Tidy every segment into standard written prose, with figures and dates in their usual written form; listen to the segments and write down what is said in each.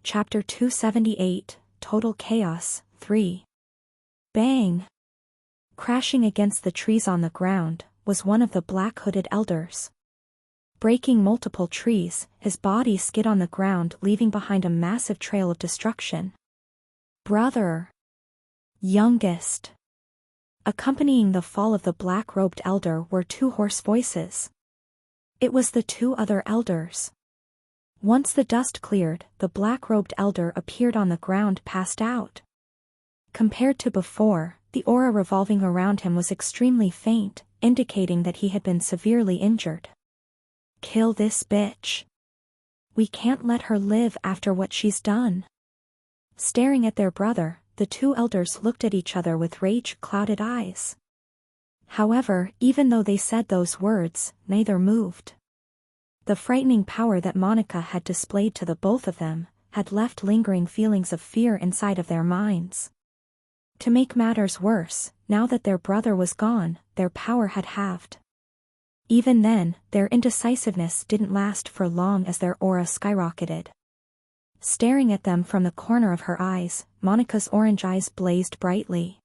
Chapter 278, Total Chaos, 3. Bang! Crashing against the trees on the ground, was one of the black-hooded elders. Breaking multiple trees, his body skid on the ground, leaving behind a massive trail of destruction. Brother! Youngest! Accompanying the fall of the black-robed elder were two hoarse voices. It was the two other elders. Once the dust cleared, the black-robed elder appeared on the ground, passed out. Compared to before, the aura revolving around him was extremely faint, indicating that he had been severely injured. Kill this bitch. We can't let her live after what she's done. Staring at their brother, the two elders looked at each other with rage-clouded eyes. However, even though they said those words, neither moved. The frightening power that Monica had displayed to the both of them had left lingering feelings of fear inside of their minds. To make matters worse, now that their brother was gone, their power had halved. Even then, their indecisiveness didn't last for long as their aura skyrocketed. Staring at them from the corner of her eyes, Monica's orange eyes blazed brightly.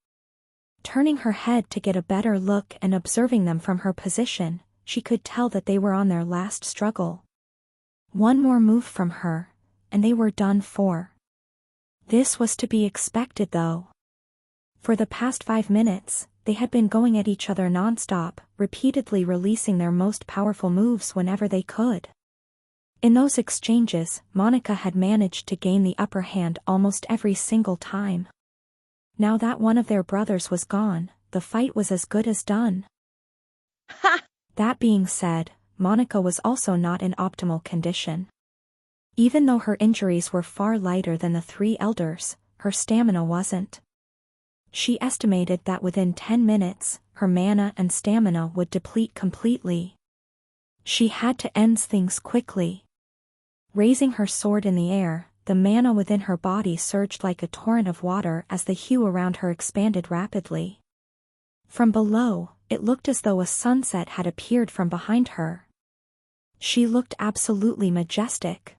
Turning her head to get a better look and observing them from her position, she could tell that they were on their last struggle. One more move from her, and they were done for. This was to be expected though. For the past 5 minutes, they had been going at each other non-stop, repeatedly releasing their most powerful moves whenever they could. In those exchanges, Monica had managed to gain the upper hand almost every single time. Now that one of their brothers was gone, the fight was as good as done. Ha! That being said, Monica was also not in optimal condition. Even though her injuries were far lighter than the 3 elders, her stamina wasn't. She estimated that within 10 minutes, her mana and stamina would deplete completely. She had to end things quickly. Raising her sword in the air, the mana within her body surged like a torrent of water as the hue around her expanded rapidly. From below, it looked as though a sunset had appeared from behind her. She looked absolutely majestic.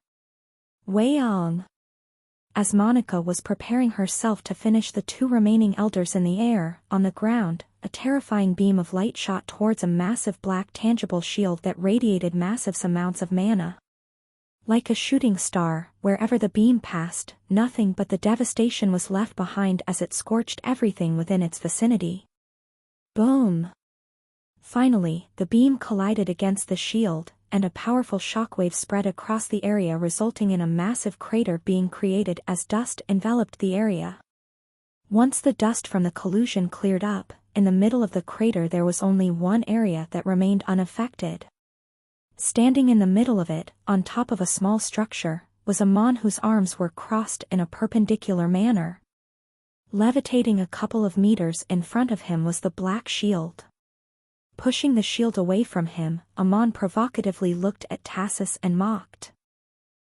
Weiyang! As Monica was preparing herself to finish the 2 remaining elders in the air, on the ground, a terrifying beam of light shot towards a massive black tangible shield that radiated massive amounts of mana. Like a shooting star, wherever the beam passed, nothing but the devastation was left behind as it scorched everything within its vicinity. Boom! Finally, the beam collided against the shield, and a powerful shockwave spread across the area, resulting in a massive crater being created as dust enveloped the area. Once the dust from the collision cleared up, in the middle of the crater there was only one area that remained unaffected. Standing in the middle of it, on top of a small structure, was a mon whose arms were crossed in a perpendicular manner. Levitating a couple of meters in front of him was the black shield. Pushing the shield away from him, Amon provocatively looked at Tassus and mocked.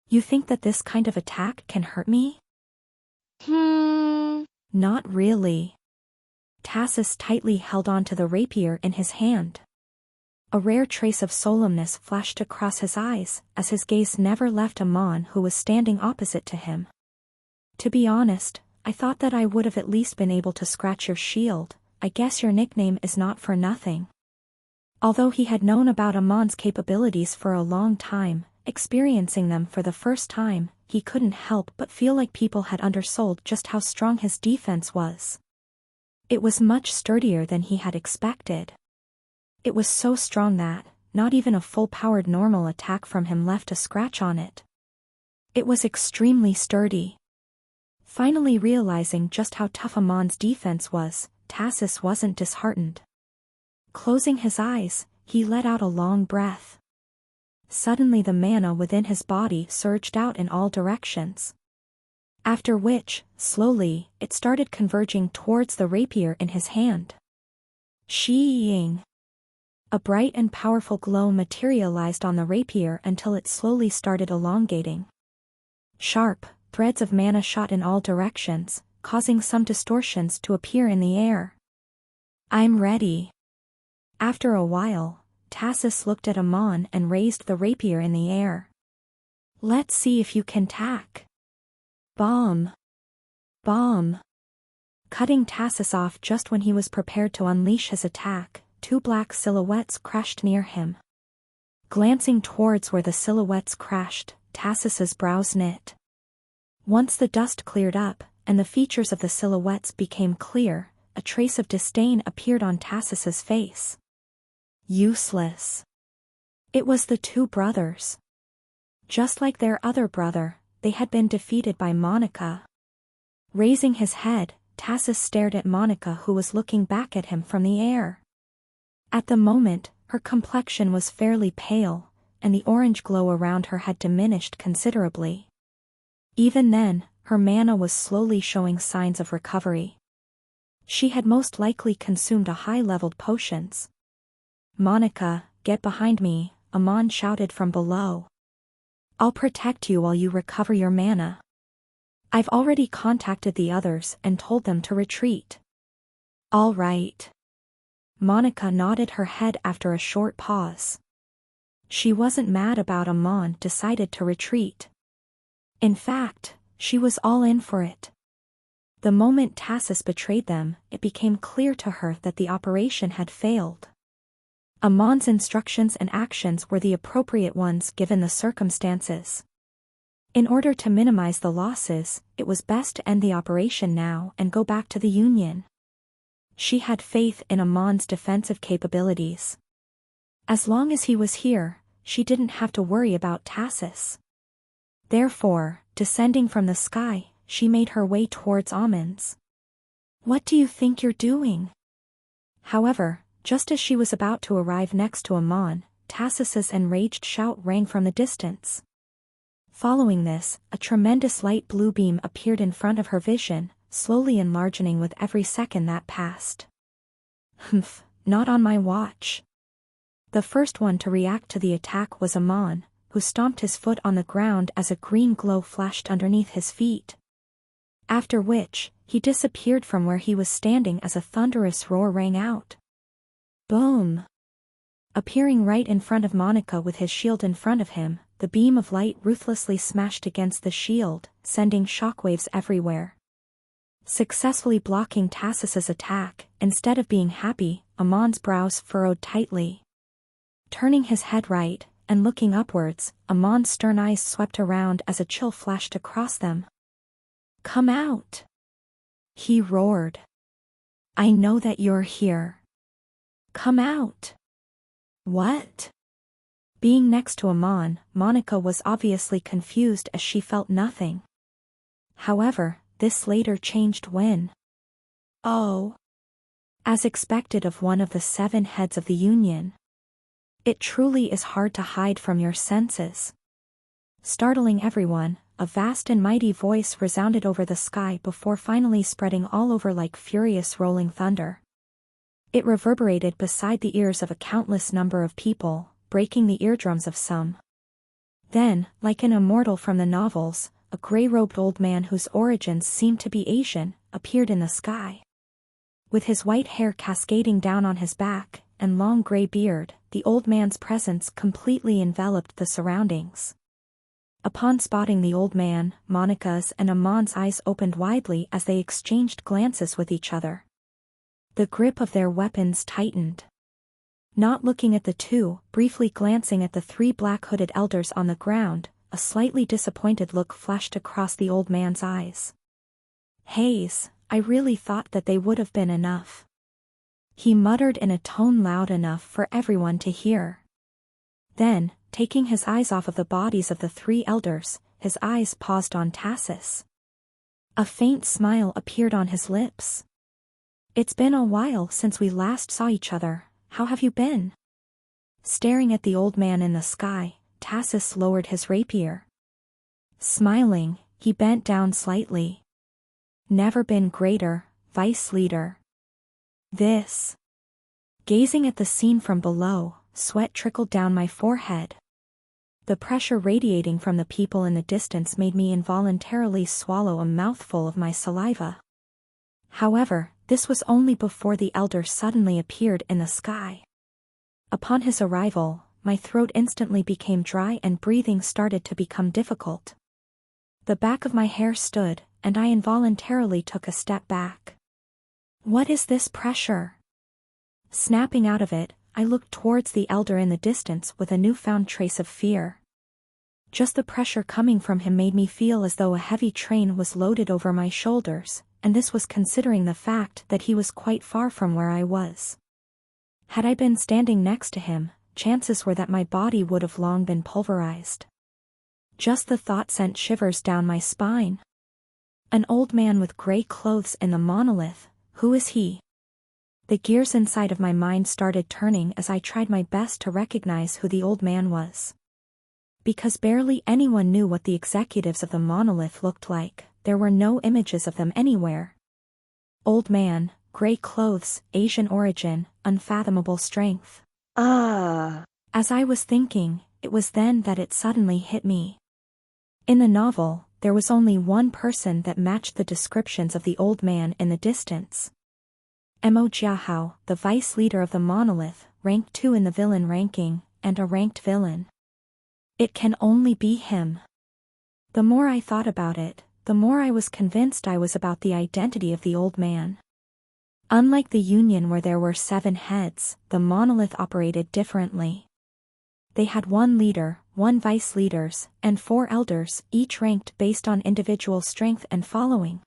"You think that this kind of attack can hurt me?" Not really. Tassus tightly held on to the rapier in his hand. A rare trace of solemnness flashed across his eyes, as his gaze never left Amon, who was standing opposite to him. "To be honest, I thought that I would have at least been able to scratch your shield. I guess your nickname is not for nothing." Although he had known about Amon's capabilities for a long time, experiencing them for the first time, he couldn't help but feel like people had undersold just how strong his defense was. It was much sturdier than he had expected. It was so strong that, not even a full-powered normal attack from him left a scratch on it. It was extremely sturdy. Finally realizing just how tough Amon's defense was, Tassus wasn't disheartened. Closing his eyes, he let out a long breath. Suddenly the mana within his body surged out in all directions. After which, slowly, it started converging towards the rapier in his hand. Shee-ying! A bright and powerful glow materialized on the rapier until it slowly started elongating. Sharp threads of mana shot in all directions, causing some distortions to appear in the air. "I'm ready." After a while, Tassus looked at Amon and raised the rapier in the air. "Let's see if you can tack." Bomb! Bomb! Cutting Tassus off just when he was prepared to unleash his attack, two black silhouettes crashed near him. Glancing towards where the silhouettes crashed, Tassus's brows knit. Once the dust cleared up, and the features of the silhouettes became clear, a trace of disdain appeared on Tassus's face. Useless. It was the two brothers. Just like their other brother, they had been defeated by Monica. Raising his head, Tassus stared at Monica, who was looking back at him from the air. At the moment, her complexion was fairly pale, and the orange glow around her had diminished considerably. Even then, her mana was slowly showing signs of recovery. She had most likely consumed a high-leveled potions. "Monica, get behind me," Amon shouted from below. "I'll protect you while you recover your mana. I've already contacted the others and told them to retreat." "All right." Monica nodded her head after a short pause. She wasn't mad about Amon decided to retreat. In fact, she was all in for it. The moment Tassus betrayed them, it became clear to her that the operation had failed. Amon's instructions and actions were the appropriate ones given the circumstances. In order to minimize the losses, it was best to end the operation now and go back to the Union. She had faith in Amon's defensive capabilities. As long as he was here, she didn't have to worry about Tassus. Therefore, descending from the sky, she made her way towards Amon's. "What do you think you're doing?" However, just as she was about to arrive next to Amon, Tassus's enraged shout rang from the distance. Following this, a tremendous light blue beam appeared in front of her vision, slowly enlarging with every second that passed. "Humph, not on my watch." The first one to react to the attack was Amon, who stomped his foot on the ground as a green glow flashed underneath his feet. After which, he disappeared from where he was standing as a thunderous roar rang out. Boom! Appearing right in front of Monica with his shield in front of him, the beam of light ruthlessly smashed against the shield, sending shockwaves everywhere. Successfully blocking Tassus's attack, instead of being happy, Amon's brows furrowed tightly. Turning his head right, and looking upwards, Amon's stern eyes swept around as a chill flashed across them. "Come out!" he roared. "I know that you're here. Come out!" "What?" Being next to Amon, Monica was obviously confused as she felt nothing. However, this later changed when. "Oh!" As expected of one of the 7 heads of the Union. It truly is hard to hide from your senses. Startling everyone, a vast and mighty voice resounded over the sky before finally spreading all over like furious rolling thunder. It reverberated beside the ears of a countless number of people, breaking the eardrums of some. Then, like an immortal from the novels, a gray-robed old man whose origins seemed to be Asian, appeared in the sky. With his white hair cascading down on his back, and long gray beard, the old man's presence completely enveloped the surroundings. Upon spotting the old man, Monica's and Amon's eyes opened widely as they exchanged glances with each other. The grip of their weapons tightened. Not looking at the two, briefly glancing at the 3 black-hooded elders on the ground, a slightly disappointed look flashed across the old man's eyes. "Hayes, I really thought that they would have been enough," he muttered in a tone loud enough for everyone to hear. Then, taking his eyes off of the bodies of the 3 elders, his eyes paused on Tassus. A faint smile appeared on his lips. "It's been a while since we last saw each other, how have you been?" Staring at the old man in the sky, Tassus lowered his rapier. Smiling, he bent down slightly. "Never been greater, Vice Leader." "This." Gazing at the scene from below, sweat trickled down my forehead. The pressure radiating from the people in the distance made me involuntarily swallow a mouthful of my saliva. However, this was only before the elder suddenly appeared in the sky. Upon his arrival, my throat instantly became dry and breathing started to become difficult. The back of my hair stood, and I involuntarily took a step back. What is this pressure? Snapping out of it, I looked towards the elder in the distance with a newfound trace of fear. Just the pressure coming from him made me feel as though a heavy train was loaded over my shoulders, and this was considering the fact that he was quite far from where I was. Had I been standing next to him, chances were that my body would have long been pulverized. Just the thought sent shivers down my spine. An old man with gray clothes in the monolith, who is he? The gears inside of my mind started turning as I tried my best to recognize who the old man was. Because barely anyone knew what the executives of the monolith looked like, there were no images of them anywhere. Old man, gray clothes, Asian origin, unfathomable strength. As I was thinking, it was then that it suddenly hit me. In the novel, there was only one person that matched the descriptions of the old man in the distance. Mo Jiahao, the vice leader of the monolith, ranked 2 in the villain ranking, and a ranked villain. It can only be him. The more I thought about it, the more I was convinced I was about the identity of the old man. Unlike the Union where there were 7 heads, the monolith operated differently. They had 1 leader, 1 vice leaders, and 4 elders, each ranked based on individual strength and following.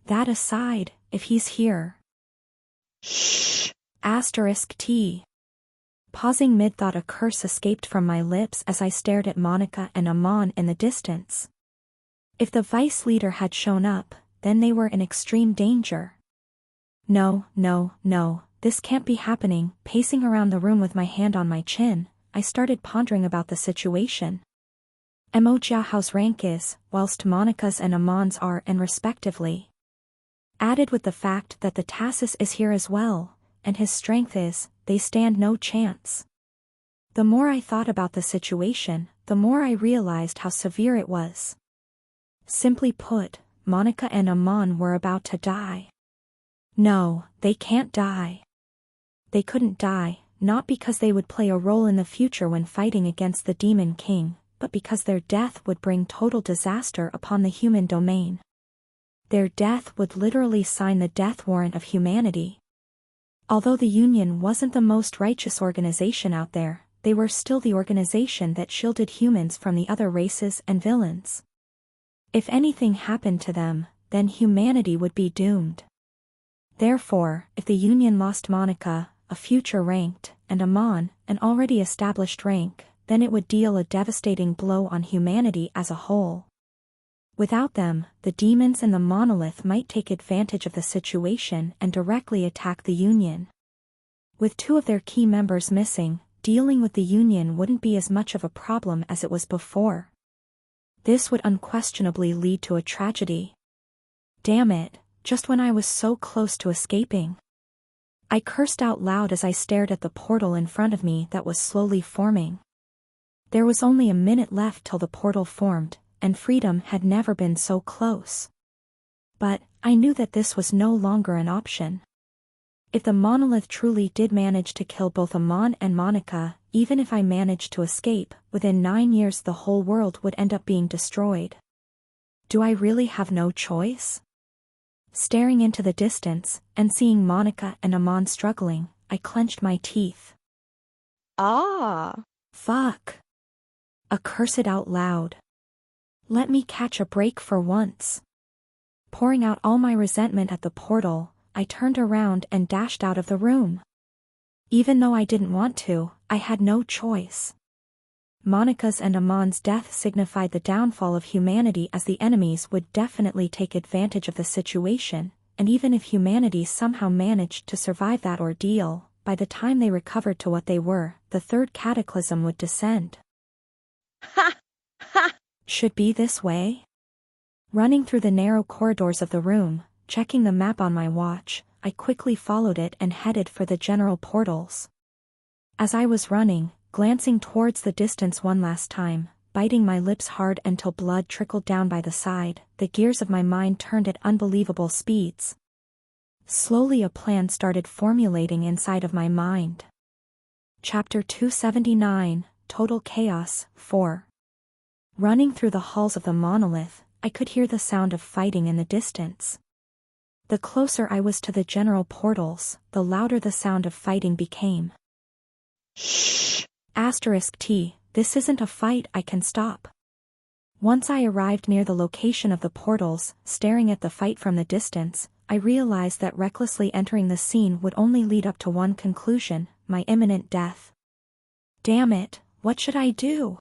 That aside, if he's here. Shh! *T. Pausing mid-thought, a curse escaped from my lips as I stared at Monica and Amon in the distance. If the vice leader had shown up, then they were in extreme danger. No, this can't be happening. Pacing around the room with my hand on my chin, I started pondering about the situation. Mo Jiahao's rank is, whilst Monica's and Amon's are and respectively. Added with the fact that the Tassis is here as well, and his strength is, they stand no chance. The more I thought about the situation, the more I realized how severe it was. Simply put, Monica and Amon were about to die. No, they can't die. They couldn't die, not because they would play a role in the future when fighting against the Demon King, but because their death would bring total disaster upon the human domain. Their death would literally sign the death warrant of humanity. Although the Union wasn't the most righteous organization out there, they were still the organization that shielded humans from the other races and villains. If anything happened to them, then humanity would be doomed. Therefore, if the Union lost Monica, a future ranked, and Amon, an already established rank, then it would deal a devastating blow on humanity as a whole. Without them, the demons in the monolith might take advantage of the situation and directly attack the Union. With 2 of their key members missing, dealing with the Union wouldn't be as much of a problem as it was before. This would unquestionably lead to a tragedy. Damn it, just when I was so close to escaping. I cursed out loud as I stared at the portal in front of me that was slowly forming. There was only a minute left till the portal formed, and freedom had never been so close. But, I knew that this was no longer an option. If the monolith truly did manage to kill both Amon and Monica, even if I managed to escape, within 9 years the whole world would end up being destroyed. Do I really have no choice? Staring into the distance, and seeing Monica and Amon struggling, I clenched my teeth. Fuck. I cursed out loud. Let me catch a break for once. Pouring out all my resentment at the portal, I turned around and dashed out of the room. Even though I didn't want to, I had no choice. Monica's and Amon's death signified the downfall of humanity, as the enemies would definitely take advantage of the situation, and even if humanity somehow managed to survive that ordeal, by the time they recovered to what they were, the 3rd cataclysm would descend. Should be this way? Running through the narrow corridors of the room, checking the map on my watch, I quickly followed it and headed for the general portals. As I was running, glancing towards the distance one last time, biting my lips hard until blood trickled down by the side, the gears of my mind turned at unbelievable speeds. Slowly a plan started formulating inside of my mind. Chapter 279, Total Chaos, 4. Running through the halls of the monolith, I could hear the sound of fighting in the distance. The closer I was to the general portals, the louder the sound of fighting became. Shh! *T, this isn't a fight, I can stop. Once I arrived near the location of the portals, staring at the fight from the distance, I realized that recklessly entering the scene would only lead up to one conclusion, my imminent death. Damn it, what should I do?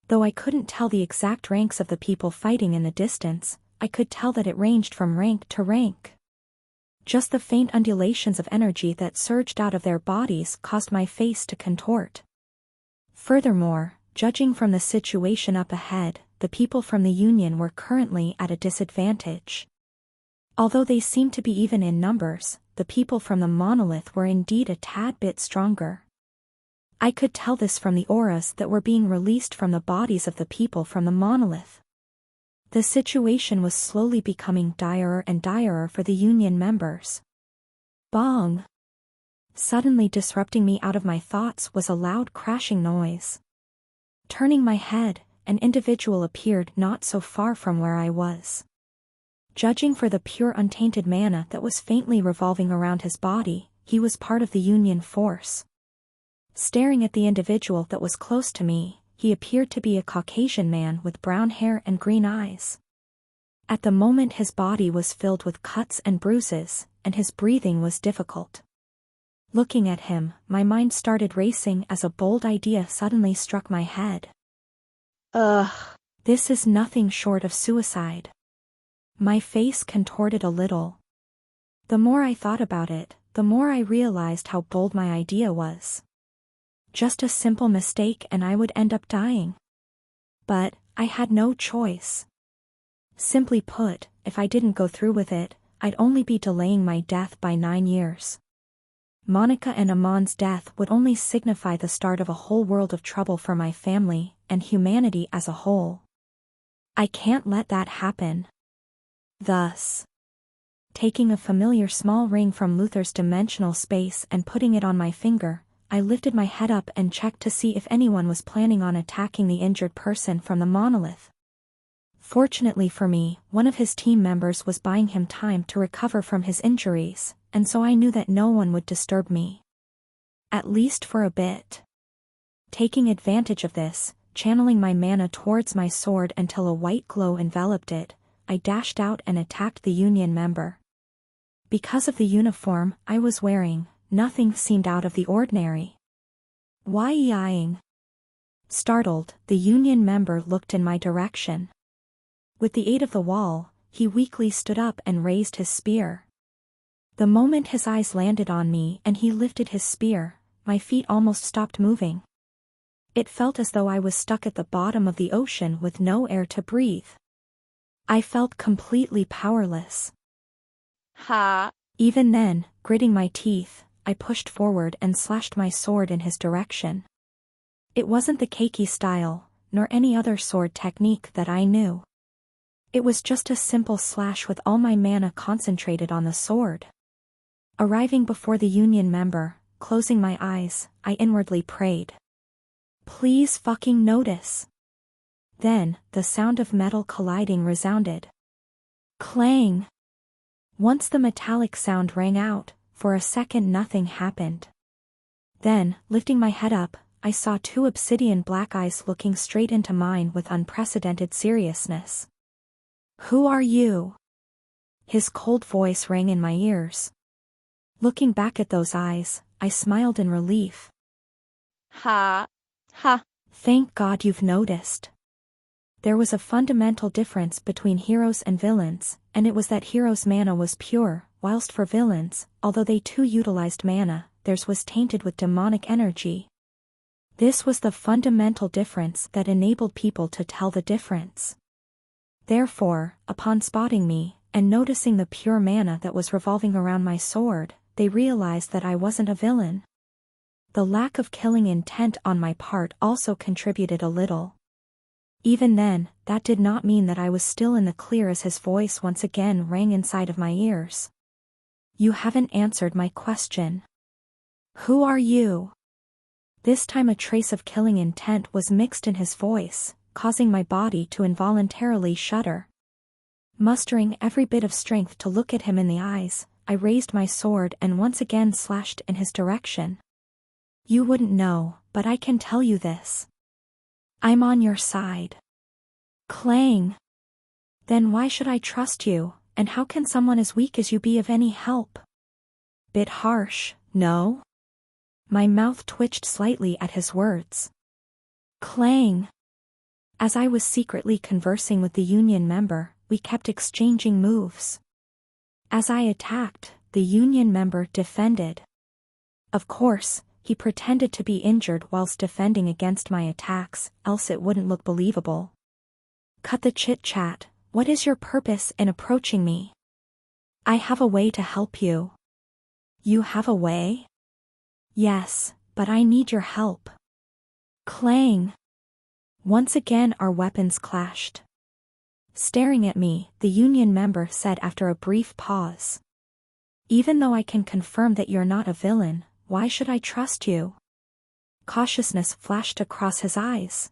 Though I couldn't tell the exact ranks of the people fighting in the distance, I could tell that it ranged from rank to rank. Just the faint undulations of energy that surged out of their bodies caused my face to contort. Furthermore, judging from the situation up ahead, the people from the Union were currently at a disadvantage. Although they seemed to be even in numbers, the people from the monolith were indeed a tad bit stronger. I could tell this from the auras that were being released from the bodies of the people from the monolith. The situation was slowly becoming direr and direr for the Union members. Bong! Suddenly disrupting me out of my thoughts was a loud crashing noise. Turning my head, an individual appeared not so far from where I was. Judging for the pure untainted mana that was faintly revolving around his body, he was part of the Union force. Staring at the individual that was close to me, he appeared to be a Caucasian man with brown hair and green eyes. At the moment his body was filled with cuts and bruises, and his breathing was difficult. Looking at him, my mind started racing as a bold idea suddenly struck my head. Ugh! This is nothing short of suicide. My face contorted a little. The more I thought about it, the more I realized how bold my idea was. Just a simple mistake and I would end up dying. But I had no choice. Simply put, if I didn't go through with it, I'd only be delaying my death by 9 years. Monica and Amon's death would only signify the start of a whole world of trouble for my family and humanity as a whole. I can't let that happen. Thus, taking a familiar small ring from Luther's dimensional space and putting it on my finger, I lifted my head up and checked to see if anyone was planning on attacking the injured person from the monolith. Fortunately for me, one of his team members was buying him time to recover from his injuries, and so I knew that no one would disturb me. At least for a bit. Taking advantage of this, channeling my mana towards my sword until a white glow enveloped it, I dashed out and attacked the Union member. Because of the uniform I was wearing, nothing seemed out of the ordinary. Why eyeing? Startled, the Union member looked in my direction. With the aid of the wall, he weakly stood up and raised his spear. The moment his eyes landed on me and he lifted his spear, my feet almost stopped moving. It felt as though I was stuck at the bottom of the ocean with no air to breathe. I felt completely powerless. Even then, gritting my teeth, I pushed forward and slashed my sword in his direction. It wasn't the keiki style, nor any other sword technique that I knew. It was just a simple slash with all my mana concentrated on the sword. Arriving before the Union member, closing my eyes, I inwardly prayed. Please fucking notice. Then, the sound of metal colliding resounded. Clang! Once the metallic sound rang out, for a second nothing happened. Then, lifting my head up, I saw 2 obsidian black eyes looking straight into mine with unprecedented seriousness. Who are you? His cold voice rang in my ears. Looking back at those eyes, I smiled in relief. Ha! Thank God you've noticed. There was a fundamental difference between heroes and villains, and it was that heroes' mana was pure, whilst for villains, although they too utilized mana, theirs was tainted with demonic energy. This was the fundamental difference that enabled people to tell the difference. Therefore, upon spotting me, and noticing the pure mana that was revolving around my sword, they realized that I wasn't a villain. The lack of killing intent on my part also contributed a little. Even then, that did not mean that I was still in the clear as his voice once again rang inside of my ears. You haven't answered my question. Who are you? This time a trace of killing intent was mixed in his voice, causing my body to involuntarily shudder. Mustering every bit of strength to look at him in the eyes, I raised my sword and once again slashed in his direction. You wouldn't know, but I can tell you this. I'm on your side. Clang. Then why should I trust you, and how can someone as weak as you be of any help? Bit harsh, no? My mouth twitched slightly at his words. Clang. As I was secretly conversing with the Union member, we kept exchanging moves. As I attacked, the Union member defended. Of course, he pretended to be injured whilst defending against my attacks, else it wouldn't look believable. Cut the chit-chat, what is your purpose in approaching me? I have a way to help you. You have a way? Yes, but I need your help. Clang. Once again our weapons clashed. Staring at me, the Union member said after a brief pause. Even though I can confirm that you're not a villain, why should I trust you? Cautiousness flashed across his eyes.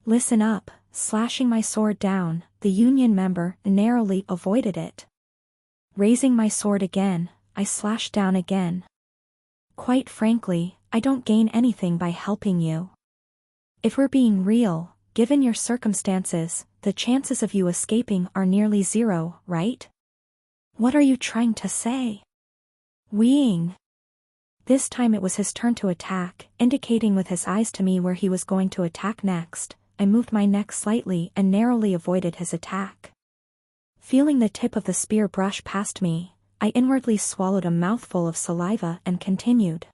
Listen up, slashing my sword down, the Union member narrowly avoided it. Raising my sword again, I slashed down again. Quite frankly, I don't gain anything by helping you. If we're being real, given your circumstances, the chances of you escaping are nearly zero, right? What are you trying to say? Weeing. This time it was his turn to attack, indicating with his eyes to me where he was going to attack next. I moved my neck slightly and narrowly avoided his attack. Feeling the tip of the spear brush past me, I inwardly swallowed a mouthful of saliva and continued.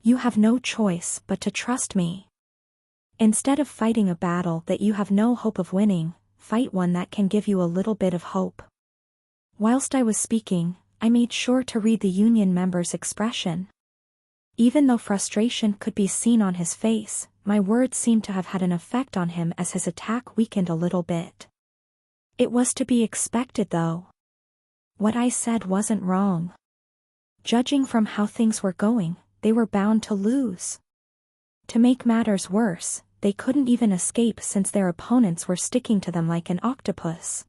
You have no choice but to trust me. Instead of fighting a battle that you have no hope of winning, fight one that can give you a little bit of hope. Whilst I was speaking, I made sure to read the Union member's expression. Even though frustration could be seen on his face, my words seemed to have had an effect on him as his attack weakened a little bit. It was to be expected though. What I said wasn't wrong. Judging from how things were going, they were bound to lose. To make matters worse, they couldn't even escape since their opponents were sticking to them like an octopus.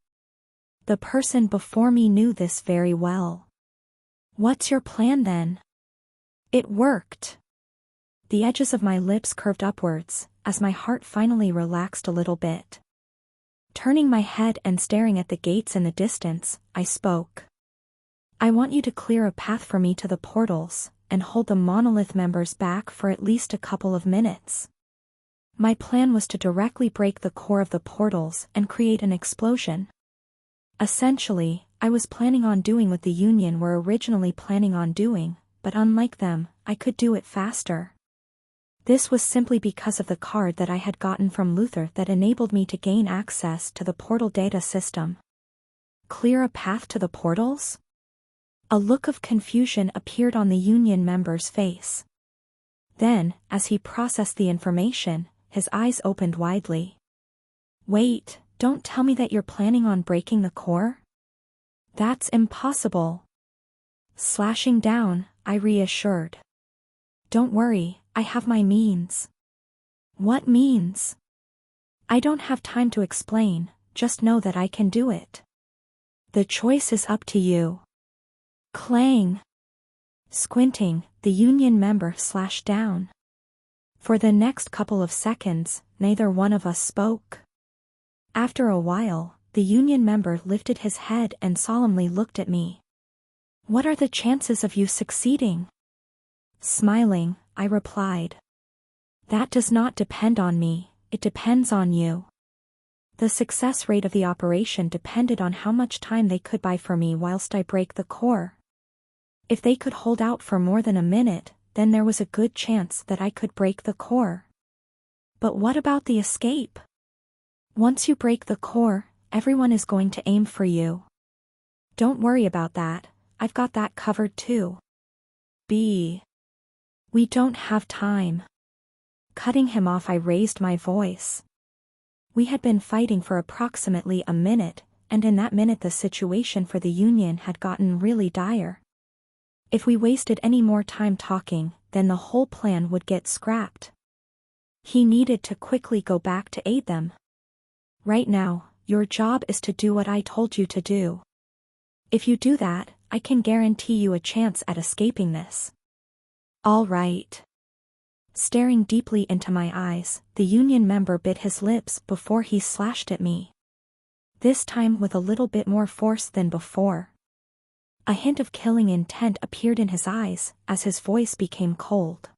The person before me knew this very well. What's your plan then? It worked. The edges of my lips curved upwards, as my heart finally relaxed a little bit. Turning my head and staring at the gates in the distance, I spoke. I want you to clear a path for me to the portals, and hold the monolith members back for at least a couple of minutes. My plan was to directly break the core of the portals and create an explosion. Essentially, I was planning on doing what the Union were originally planning on doing, but unlike them, I could do it faster. This was simply because of the card that I had gotten from Luther that enabled me to gain access to the portal data system. Clear a path to the portals? A look of confusion appeared on the Union member's face. Then, as he processed the information, his eyes opened widely. Wait, don't tell me that you're planning on breaking the core? That's impossible. Slashing down, I reassured. Don't worry, I have my means. What means? I don't have time to explain, just know that I can do it. The choice is up to you. Clang. Squinting, the Union member slashed down. For the next couple of seconds, neither one of us spoke. After a while, the Union member lifted his head and solemnly looked at me. What are the chances of you succeeding? Smiling, I replied. That does not depend on me, it depends on you. The success rate of the operation depended on how much time they could buy for me whilst I break the core. If they could hold out for more than a minute, then there was a good chance that I could break the core. But what about the escape? Once you break the core, everyone is going to aim for you. Don't worry about that, I've got that covered too. B. We don't have time. Cutting him off, I raised my voice. We had been fighting for approximately a minute, and in that minute the situation for the Union had gotten really dire. If we wasted any more time talking, then the whole plan would get scrapped. He needed to quickly go back to aid them. Right now, your job is to do what I told you to do. If you do that, I can guarantee you a chance at escaping this. All right. Staring deeply into my eyes, the union member bit his lips before he slashed at me. This time with a little bit more force than before. A hint of killing intent appeared in his eyes, as his voice became cold.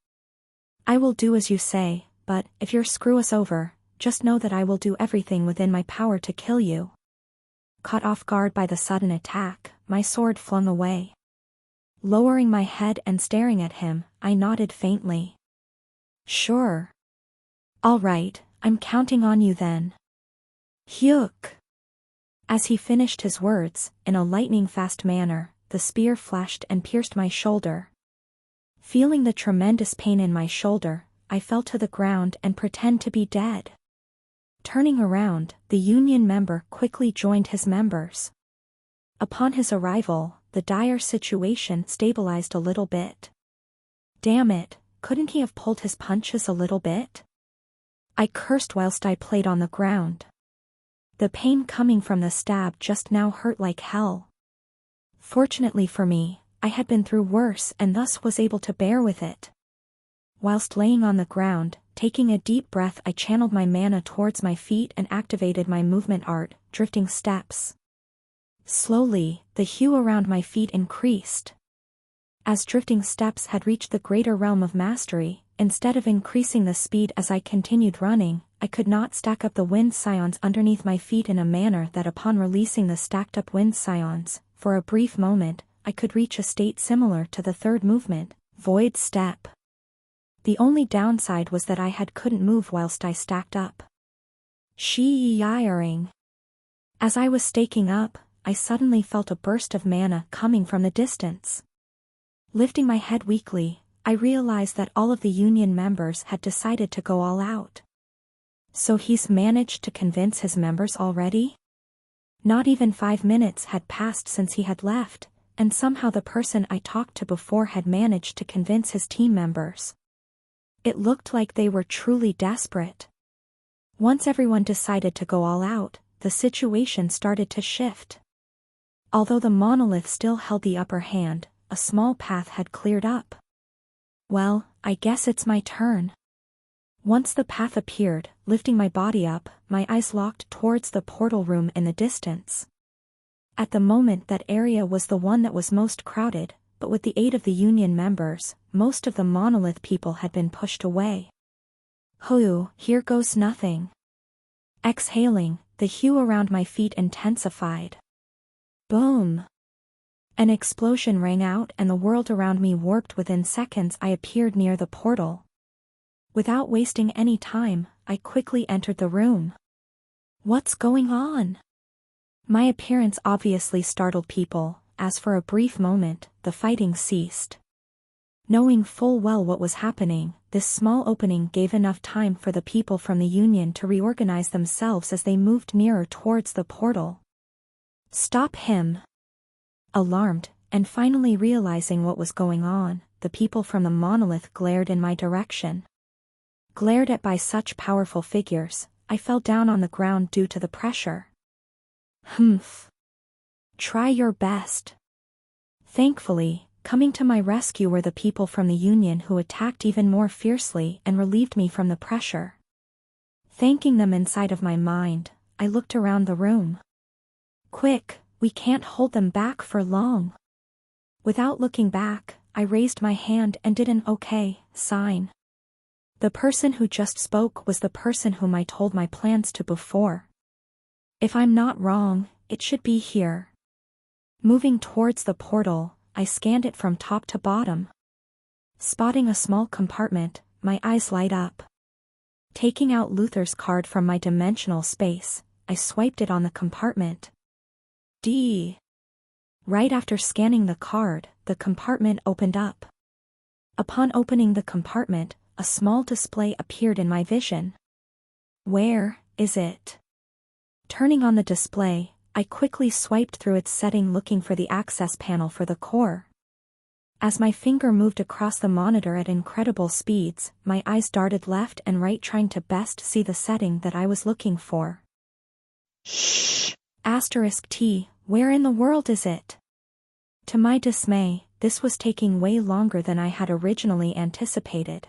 I will do as you say, but, if you screw us over, just know that I will do everything within my power to kill you. Caught off guard by the sudden attack, my sword flung away. Lowering my head and staring at him, I nodded faintly. Sure. All right, I'm counting on you then. Hyuk. As he finished his words, in a lightning-fast manner, the spear flashed and pierced my shoulder. Feeling the tremendous pain in my shoulder, I fell to the ground and pretended to be dead. Turning around, the union member quickly joined his members. Upon his arrival, the dire situation stabilized a little bit. Damn it, couldn't he have pulled his punches a little bit? I cursed whilst I played on the ground. The pain coming from the stab just now hurt like hell. Fortunately for me, I had been through worse and thus was able to bear with it. Whilst laying on the ground, taking a deep breath, I channeled my mana towards my feet and activated my movement art, drifting steps. Slowly, the hue around my feet increased. As drifting steps had reached the greater realm of mastery, instead of increasing the speed as I continued running, I could not stack up the wind scions underneath my feet in a manner that upon releasing the stacked up wind scions, for a brief moment, I could reach a state similar to the third movement, void step. The only downside was that I couldn't move whilst I stacked up. Shiring. As I was staking up, I suddenly felt a burst of mana coming from the distance. Lifting my head weakly, I realized that all of the union members had decided to go all out. So he's managed to convince his members already? Not even 5 minutes had passed since he had left, and somehow the person I talked to before had managed to convince his team members. It looked like they were truly desperate. Once everyone decided to go all out, the situation started to shift. Although the monolith still held the upper hand, a small path had cleared up. Well, I guess it's my turn. Once the path appeared, lifting my body up, my eyes locked towards the portal room in the distance. At the moment, that area was the one that was most crowded, but with the aid of the union members, most of the monolith people had been pushed away. Hoo, here goes nothing. Exhaling, the hue around my feet intensified. Boom! An explosion rang out and the world around me warped. Within seconds I appeared near the portal. Without wasting any time, I quickly entered the room. What's going on? My appearance obviously startled people, as for a brief moment, the fighting ceased. Knowing full well what was happening, this small opening gave enough time for the people from the Union to reorganize themselves as they moved nearer towards the portal. Stop him! Alarmed, and finally realizing what was going on, the people from the monolith glared in my direction. Glared at by such powerful figures, I fell down on the ground due to the pressure. Humph. Try your best. Thankfully, coming to my rescue were the people from the Union who attacked even more fiercely and relieved me from the pressure. Thanking them inside of my mind, I looked around the room. Quick, we can't hold them back for long. Without looking back, I raised my hand and did an okay sign. The person who just spoke was the person whom I told my plans to before. If I'm not wrong, it should be here. Moving towards the portal, I scanned it from top to bottom. Spotting a small compartment, my eyes light up. Taking out Luther's card from my dimensional space, I swiped it on the compartment. D. Right after scanning the card, the compartment opened up. Upon opening the compartment, a small display appeared in my vision. Where is it? Turning on the display, I quickly swiped through its setting looking for the access panel for the core. As my finger moved across the monitor at incredible speeds, my eyes darted left and right trying to best see the setting that I was looking for. Shh! Asterisk T, where in the world is it? To my dismay, this was taking way longer than I had originally anticipated.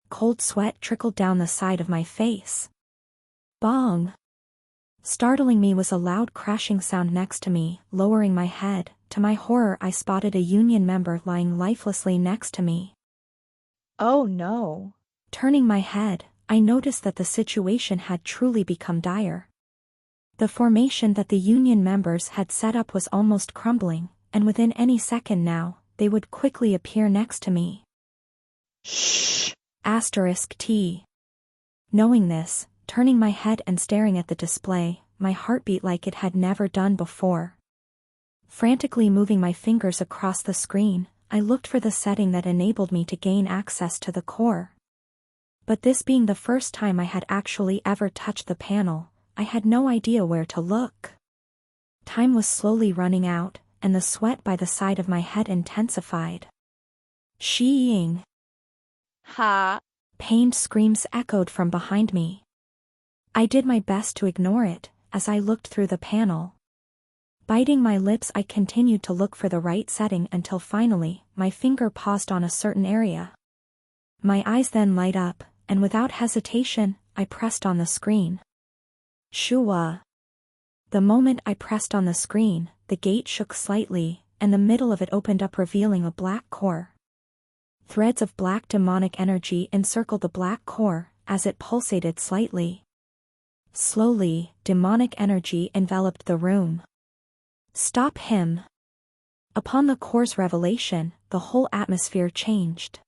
Cold sweat trickled down the side of my face. Bong! Startling me was a loud crashing sound next to me. Lowering my head, to my horror I spotted a Union member lying lifelessly next to me. Oh no. Turning my head, I noticed that the situation had truly become dire. The formation that the Union members had set up was almost crumbling, and within any second now, they would quickly appear next to me. Shh! Asterisk T. Knowing this, turning my head and staring at the display, my heart beat like it had never done before. Frantically moving my fingers across the screen, I looked for the setting that enabled me to gain access to the core. But this being the first time I had actually ever touched the panel, I had no idea where to look. Time was slowly running out, and the sweat by the side of my head intensified. Sheeing! Ha! Pained screams echoed from behind me. I did my best to ignore it, as I looked through the panel. Biting my lips I continued to look for the right setting until finally, my finger paused on a certain area. My eyes then light up, and without hesitation, I pressed on the screen. Shua! The moment I pressed on the screen, the gate shook slightly, and the middle of it opened up revealing a black core. Threads of black demonic energy encircled the black core, as it pulsated slightly. Slowly, demonic energy enveloped the room. Stop him! Upon the core's revelation, the whole atmosphere changed.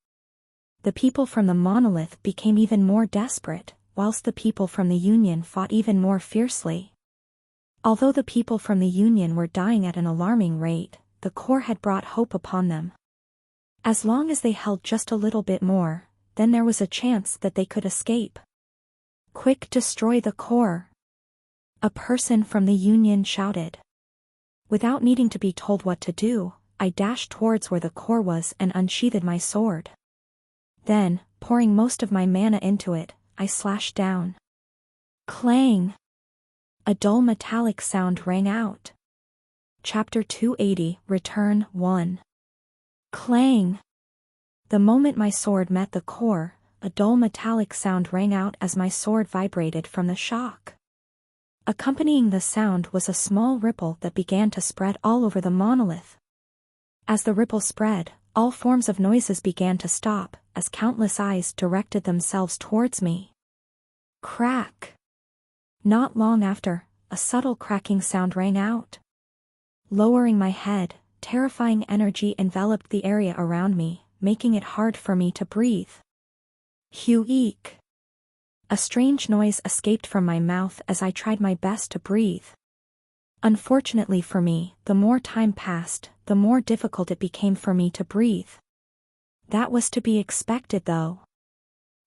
The people from the monolith became even more desperate, whilst the people from the Union fought even more fiercely. Although the people from the Union were dying at an alarming rate, the core had brought hope upon them. As long as they held just a little bit more, then there was a chance that they could escape. Quick, destroy the core! A person from the Union shouted. Without needing to be told what to do, I dashed towards where the core was and unsheathed my sword. Then, pouring most of my mana into it, I slashed down. Clang! A dull metallic sound rang out. Chapter 280, Return 1. Clang! The moment my sword met the core, a dull metallic sound rang out as my sword vibrated from the shock. Accompanying the sound was a small ripple that began to spread all over the monolith. As the ripple spread, all forms of noises began to stop, as countless eyes directed themselves towards me. Crack! Not long after, a subtle cracking sound rang out. Lowering my head, terrifying energy enveloped the area around me, making it hard for me to breathe. Eek! A strange noise escaped from my mouth as I tried my best to breathe. Unfortunately for me, the more time passed, the more difficult it became for me to breathe. That was to be expected though.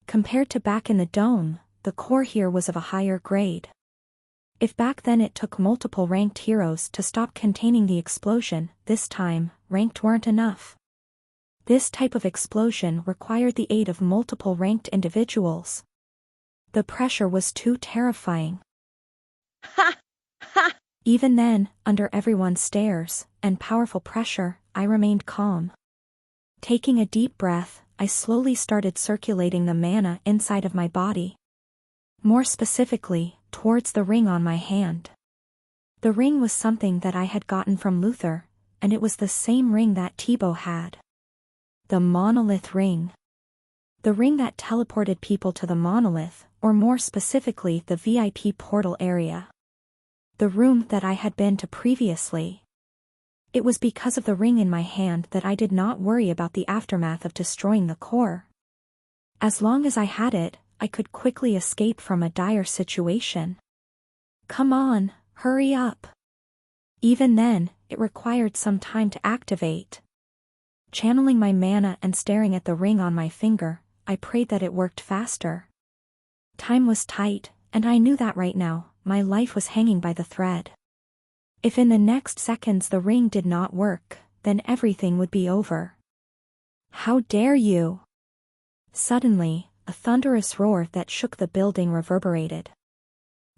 Compared to back in the dome, the core here was of a higher grade. If back then it took multiple ranked heroes to stop containing the explosion, this time, ranked weren't enough. This type of explosion required the aid of multiple ranked individuals. The pressure was too terrifying. Ha! Ha! Even then, under everyone's stares and powerful pressure, I remained calm. Taking a deep breath, I slowly started circulating the mana inside of my body. More specifically, towards the ring on my hand. The ring was something that I had gotten from Luther, and it was the same ring that Thibaut had. The monolith ring. The ring that teleported people to the monolith, or more specifically the VIP portal area. The room that I had been to previously. It was because of the ring in my hand that I did not worry about the aftermath of destroying the core. As long as I had it, I could quickly escape from a dire situation. Come on, hurry up. Even then, it required some time to activate. Channeling my mana and staring at the ring on my finger, I prayed that it worked faster. Time was tight, and I knew that right now, my life was hanging by the thread. If in the next seconds the ring did not work, then everything would be over. How dare you! Suddenly, a thunderous roar that shook the building reverberated.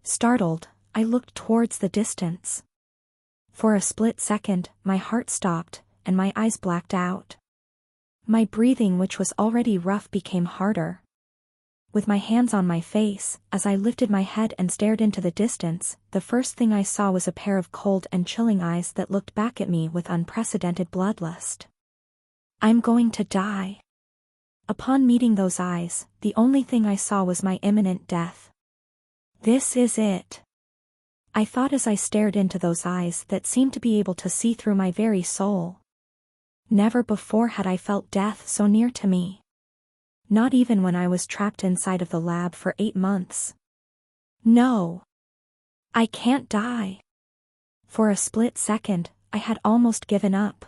Startled, I looked towards the distance. For a split second, my heart stopped, and my eyes blacked out. My breathing, which was already rough, became harder. With my hands on my face, as I lifted my head and stared into the distance, the first thing I saw was a pair of cold and chilling eyes that looked back at me with unprecedented bloodlust. I'm going to die. Upon meeting those eyes, the only thing I saw was my imminent death. This is it. I thought as I stared into those eyes that seemed to be able to see through my very soul. Never before had I felt death so near to me. Not even when I was trapped inside of the lab for 8 months. No. I can't die. For a split second, I had almost given up.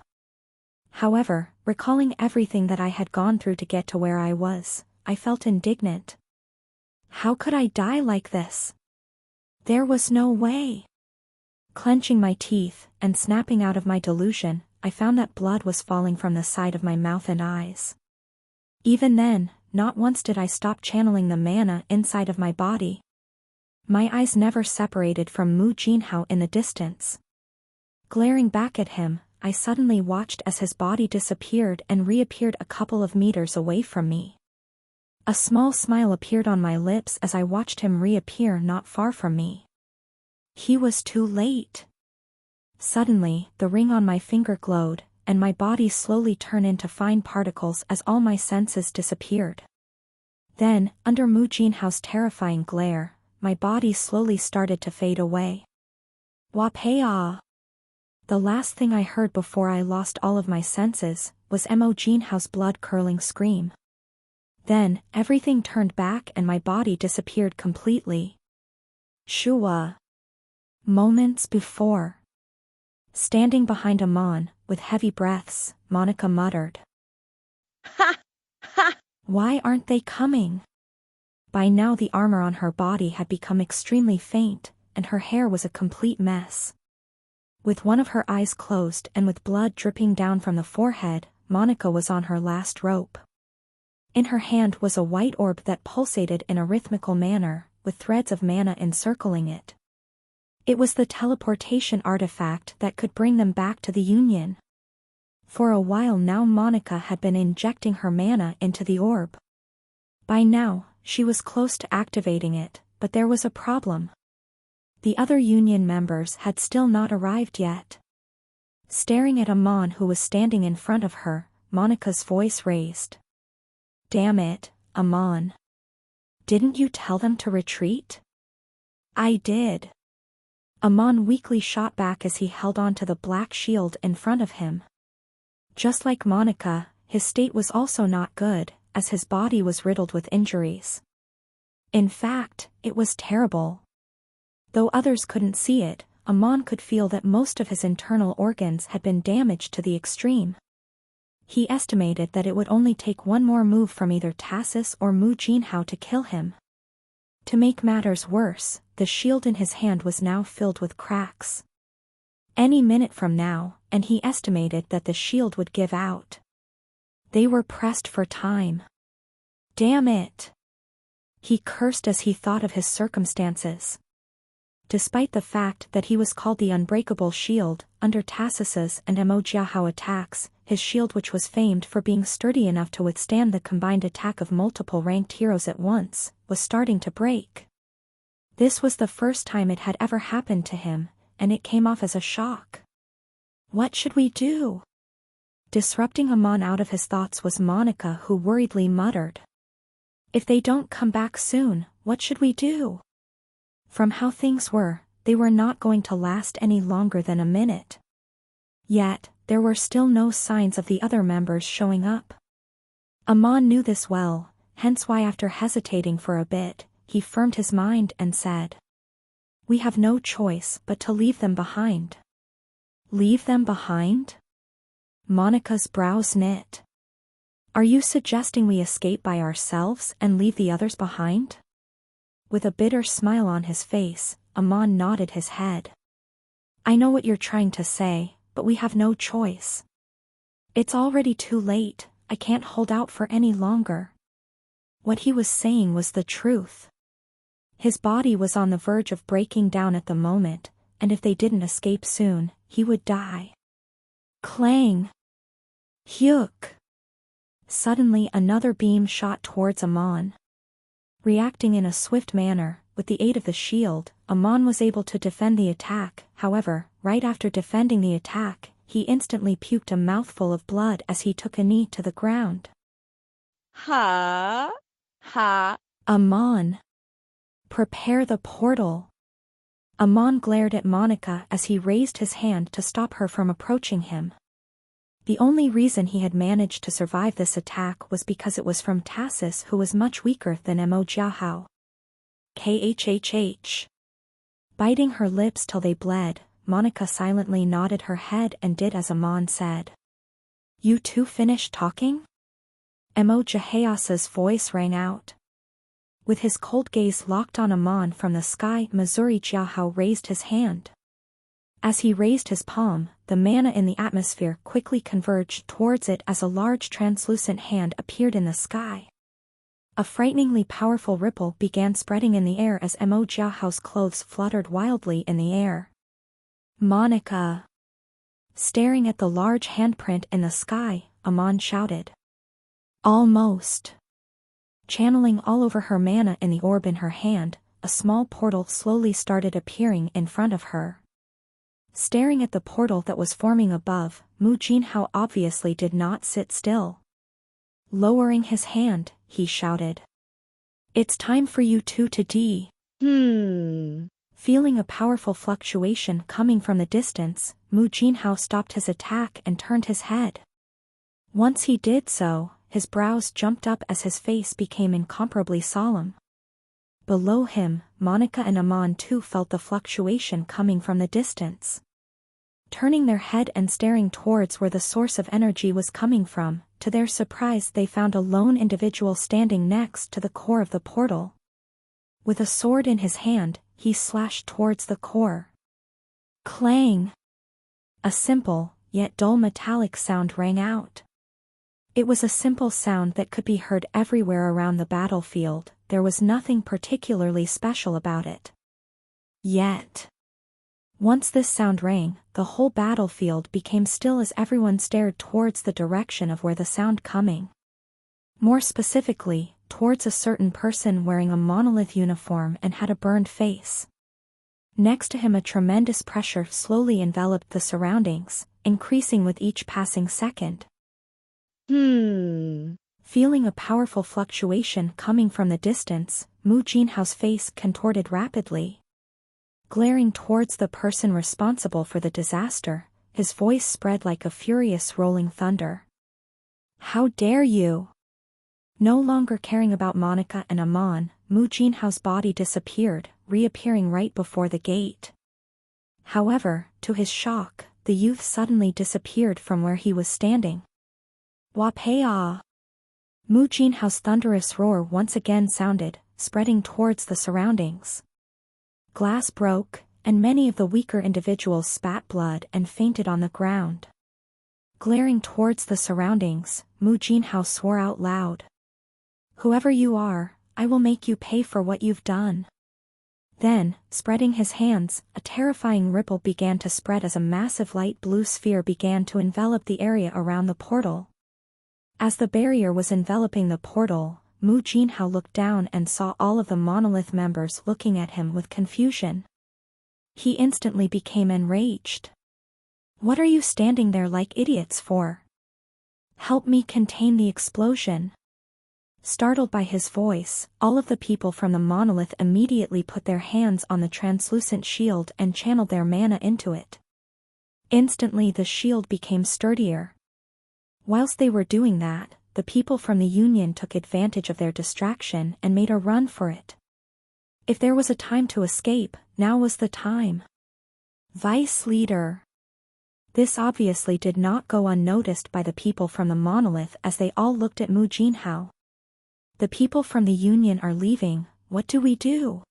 However, recalling everything that I had gone through to get to where I was, I felt indignant. How could I die like this? There was no way. Clenching my teeth and snapping out of my delusion, I found that blood was falling from the side of my mouth and eyes. Even then, not once did I stop channeling the mana inside of my body. My eyes never separated from Mu Jinhao in the distance. Glaring back at him, I suddenly watched as his body disappeared and reappeared a couple of meters away from me. A small smile appeared on my lips as I watched him reappear not far from me. He was too late. Suddenly, the ring on my finger glowed, and my body slowly turned into fine particles as all my senses disappeared. Then, under Mu Jinhao's terrifying glare, my body slowly started to fade away. Wapea! The last thing I heard before I lost all of my senses was Mo Jinhao's blood-curdling scream. Then, everything turned back and my body disappeared completely. Shua. Moments before. Standing behind Amon, with heavy breaths, Monica muttered. Ha! Ha! Why aren't they coming? By now the armor on her body had become extremely faint, and her hair was a complete mess. With one of her eyes closed and with blood dripping down from the forehead, Monica was on her last rope. In her hand was a white orb that pulsated in a rhythmical manner, with threads of mana encircling it. It was the teleportation artifact that could bring them back to the Union. For a while now Monica had been injecting her mana into the orb. By now, she was close to activating it, but there was a problem. The other Union members had still not arrived yet. Staring at Amon, who was standing in front of her, Monica's voice raised. Damn it, Amon. Didn't you tell them to retreat? I did. Amon weakly shot back as he held on to the black shield in front of him. Just like Monica, his state was also not good, as his body was riddled with injuries. In fact, it was terrible. Though others couldn't see it, Amon could feel that most of his internal organs had been damaged to the extreme. He estimated that it would only take one more move from either Tassis or Mu Jinhao to kill him. To make matters worse, the shield in his hand was now filled with cracks. Any minute from now, and he estimated that the shield would give out. They were pressed for time. Damn it! He cursed as he thought of his circumstances. Despite the fact that he was called the Unbreakable Shield, under Tassis's and Mo Jinhao attacks, his shield, which was famed for being sturdy enough to withstand the combined attack of multiple ranked heroes at once, was starting to break. This was the first time it had ever happened to him, and it came off as a shock. What should we do? Disrupting Amon out of his thoughts was Monica, who worriedly muttered. If they don't come back soon, what should we do? From how things were, they were not going to last any longer than a minute. Yet, there were still no signs of the other members showing up. Amon knew this well, hence why after hesitating for a bit, he firmed his mind and said. We have no choice but to leave them behind. Leave them behind? Monica's brows knit. Are you suggesting we escape by ourselves and leave the others behind? With a bitter smile on his face, Amon nodded his head. I know what you're trying to say, but we have no choice. It's already too late, I can't hold out for any longer. What he was saying was the truth. His body was on the verge of breaking down at the moment, and if they didn't escape soon, he would die. Clang! Hyuk! Suddenly another beam shot towards Amon. Reacting in a swift manner, with the aid of the shield, Amon was able to defend the attack. However, right after defending the attack, he instantly puked a mouthful of blood as he took a knee to the ground. Ha! Ha! Amon! Prepare the portal! Amon glared at Monica as he raised his hand to stop her from approaching him. The only reason he had managed to survive this attack was because it was from Tassis, who was much weaker than Mo Jiahao. KHHH. Biting her lips till they bled, Monica silently nodded her head and did as Amon said. You two finished talking? Mo Jiahao's voice rang out. With his cold gaze locked on Amon from the sky, Missouri Jiahao raised his hand. As he raised his palm, the mana in the atmosphere quickly converged towards it as a large translucent hand appeared in the sky. A frighteningly powerful ripple began spreading in the air as Mo Jiahao's clothes fluttered wildly in the air. Monica! Staring at the large handprint in the sky, Amon shouted. Almost! Channeling all over her mana in the orb in her hand, a small portal slowly started appearing in front of her. Staring at the portal that was forming above, Mu Jinhao obviously did not sit still. Lowering his hand, he shouted. It's time for you two to Feeling a powerful fluctuation coming from the distance, Mu Jinhao stopped his attack and turned his head. Once he did so, his brows jumped up as his face became incomparably solemn. Below him, Monica and Amon too felt the fluctuation coming from the distance. Turning their head and staring towards where the source of energy was coming from, to their surprise they found a lone individual standing next to the core of the portal. With a sword in his hand, he slashed towards the core. Clang! A simple, yet dull metallic sound rang out. It was a simple sound that could be heard everywhere around the battlefield. There was nothing particularly special about it. Yet, once this sound rang, the whole battlefield became still as everyone stared towards the direction of where the sound coming. More specifically, towards a certain person wearing a monolith uniform and had a burned face. Next to him a tremendous pressure slowly enveloped the surroundings, increasing with each passing second. Feeling a powerful fluctuation coming from the distance, Mu Jinhao's face contorted rapidly. Glaring towards the person responsible for the disaster, his voice spread like a furious rolling thunder. How dare you! No longer caring about Monica and Amon, Mu Jinhao's body disappeared, reappearing right before the gate. However, to his shock, the youth suddenly disappeared from where he was standing. Wapea! Mu Jinhao's thunderous roar once again sounded, spreading towards the surroundings. Glass broke, and many of the weaker individuals spat blood and fainted on the ground. Glaring towards the surroundings, Mu Jinhao swore out loud. Whoever you are, I will make you pay for what you've done. Then, spreading his hands, a terrifying ripple began to spread as a massive light blue sphere began to envelop the area around the portal. As the barrier was enveloping the portal, Mu Jinhao looked down and saw all of the monolith members looking at him with confusion. He instantly became enraged. What are you standing there like idiots for? Help me contain the explosion. Startled by his voice, all of the people from the monolith immediately put their hands on the translucent shield and channeled their mana into it. Instantly the shield became sturdier. Whilst they were doing that, the people from the Union took advantage of their distraction and made a run for it. If there was a time to escape, now was the time. Vice Leader. This obviously did not go unnoticed by the people from the monolith as they all looked at Mu Jinhao. The people from the Union are leaving, what do we do?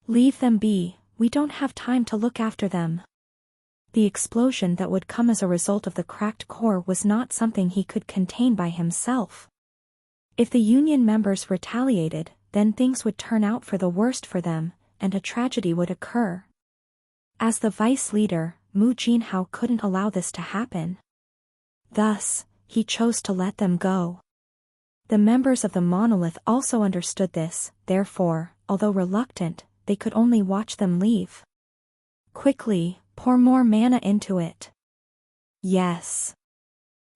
Leave them be, we don't have time to look after them. The explosion that would come as a result of the cracked core was not something he could contain by himself. If the Union members retaliated, then things would turn out for the worst for them, and a tragedy would occur. As the vice leader, Mu Jinhao couldn't allow this to happen. Thus, he chose to let them go. The members of the monolith also understood this, therefore, although reluctant, they could only watch them leave. Quickly, pour more mana into it. Yes.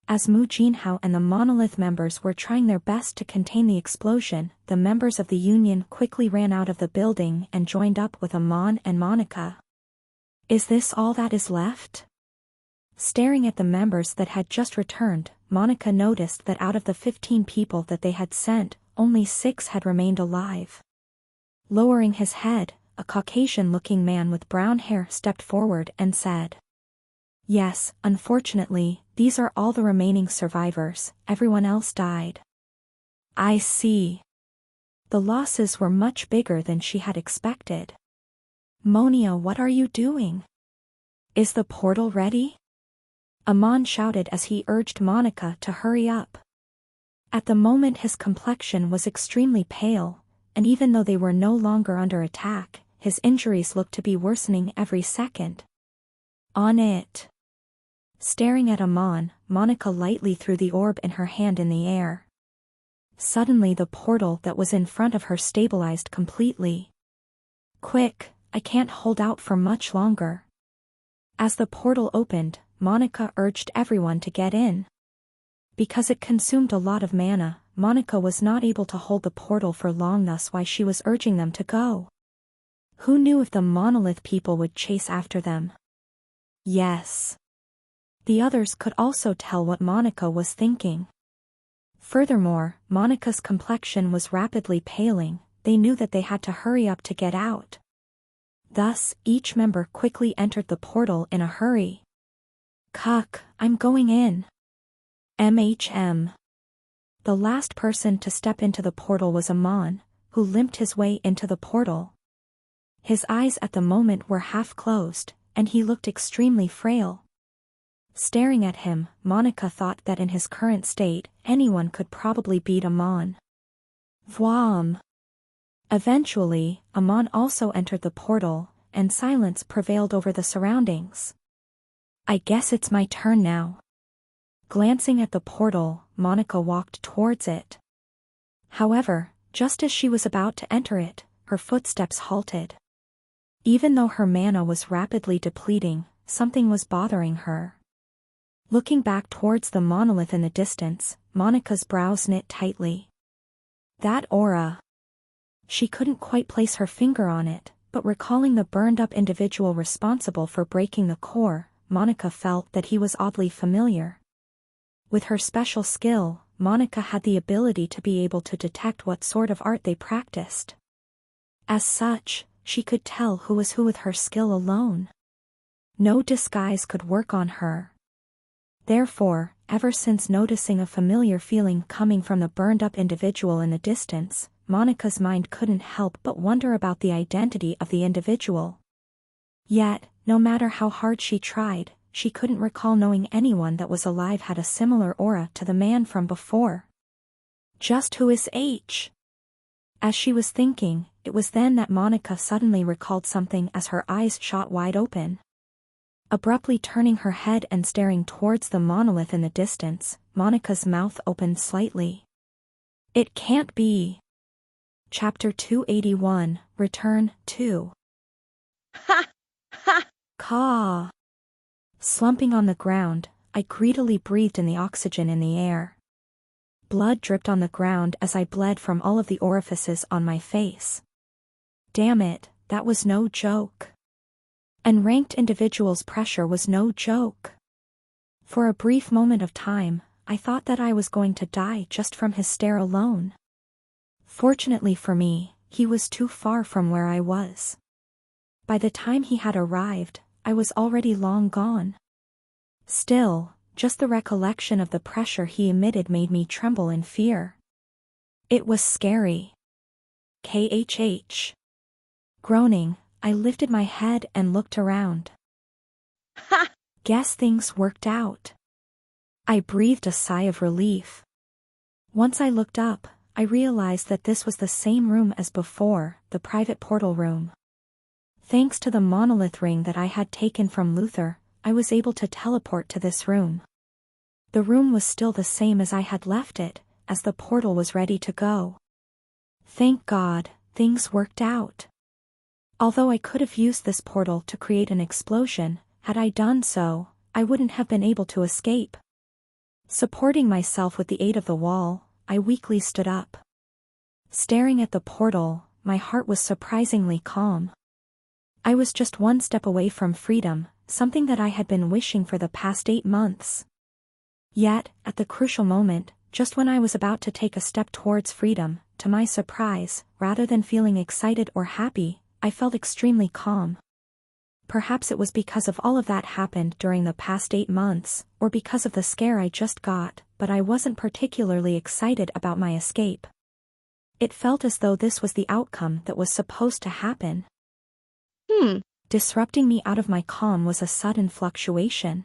As Mu Jinhao and the monolith members were trying their best to contain the explosion, the members of the union quickly ran out of the building and joined up with Amon and Monica. Is this all that is left? Staring at the members that had just returned, Monica noticed that out of the 15 people that they had sent, only 6 had remained alive. Lowering his head, a Caucasian-looking man with brown hair stepped forward and said, "Yes, unfortunately, these are all the remaining survivors, everyone else died." I see. The losses were much bigger than she had expected. Monia, what are you doing? Is the portal ready? Amon shouted as he urged Monica to hurry up. At the moment his complexion was extremely pale, and even though they were no longer under attack, his injuries looked to be worsening every second. On it. Staring at Amon, Monica lightly threw the orb in her hand in the air. Suddenly the portal that was in front of her stabilized completely. Quick, I can't hold out for much longer. As the portal opened, Monica urged everyone to get in. Because it consumed a lot of mana, Monica was not able to hold the portal for long, thus why she was urging them to go. Who knew if the monolith people would chase after them? Yes. The others could also tell what Monica was thinking. Furthermore, Monica's complexion was rapidly paling, they knew that they had to hurry up to get out. Thus, each member quickly entered the portal in a hurry. Cuck, I'm going in. MHM. The last person to step into the portal was Amon, who limped his way into the portal. His eyes at the moment were half closed, and he looked extremely frail. Staring at him, Monica thought that in his current state, anyone could probably beat Amon. Vwam. Eventually, Amon also entered the portal, and silence prevailed over the surroundings. I guess it's my turn now. Glancing at the portal, Monica walked towards it. However, just as she was about to enter it, her footsteps halted. Even though her mana was rapidly depleting, something was bothering her. Looking back towards the monolith in the distance, Monica's brows knit tightly. That aura. She couldn't quite place her finger on it, but recalling the burned-up individual responsible for breaking the core, Monica felt that he was oddly familiar. With her special skill, Monica had the ability to be able to detect what sort of art they practiced. As such, she could tell who was who with her skill alone. No disguise could work on her. Therefore, ever since noticing a familiar feeling coming from the burned-up individual in the distance, Monica's mind couldn't help but wonder about the identity of the individual. Yet, no matter how hard she tried, she couldn't recall knowing anyone that was alive had a similar aura to the man from before. Just who is H? As she was thinking, it was then that Monica suddenly recalled something as her eyes shot wide open. Abruptly turning her head and staring towards the monolith in the distance, Monica's mouth opened slightly. It can't be. Chapter 281, Return 2. Ha! Ha! Caw. Slumping on the ground, I greedily breathed in the oxygen in the air. Blood dripped on the ground as I bled from all of the orifices on my face. Damn it, that was no joke. Unranked individual's pressure was no joke. For a brief moment of time, I thought that I was going to die just from his stare alone. Fortunately for me, he was too far from where I was. By the time he had arrived, I was already long gone. Still, just the recollection of the pressure he emitted made me tremble in fear. It was scary. KHH. Groaning, I lifted my head and looked around. Ha! Guess things worked out. I breathed a sigh of relief. Once I looked up, I realized that this was the same room as before, the private portal room. Thanks to the monolith ring that I had taken from Luther, I was able to teleport to this room. The room was still the same as I had left it, as the portal was ready to go. Thank God, things worked out. Although I could have used this portal to create an explosion, had I done so, I wouldn't have been able to escape. Supporting myself with the aid of the wall, I weakly stood up. Staring at the portal, my heart was surprisingly calm. I was just one step away from freedom, something that I had been wishing for the past 8 months. Yet, at the crucial moment, just when I was about to take a step towards freedom, to my surprise, rather than feeling excited or happy, I felt extremely calm. Perhaps it was because of all of that happened during the past 8 months, or because of the scare I just got, but I wasn't particularly excited about my escape. It felt as though this was the outcome that was supposed to happen. Disrupting me out of my calm was a sudden fluctuation.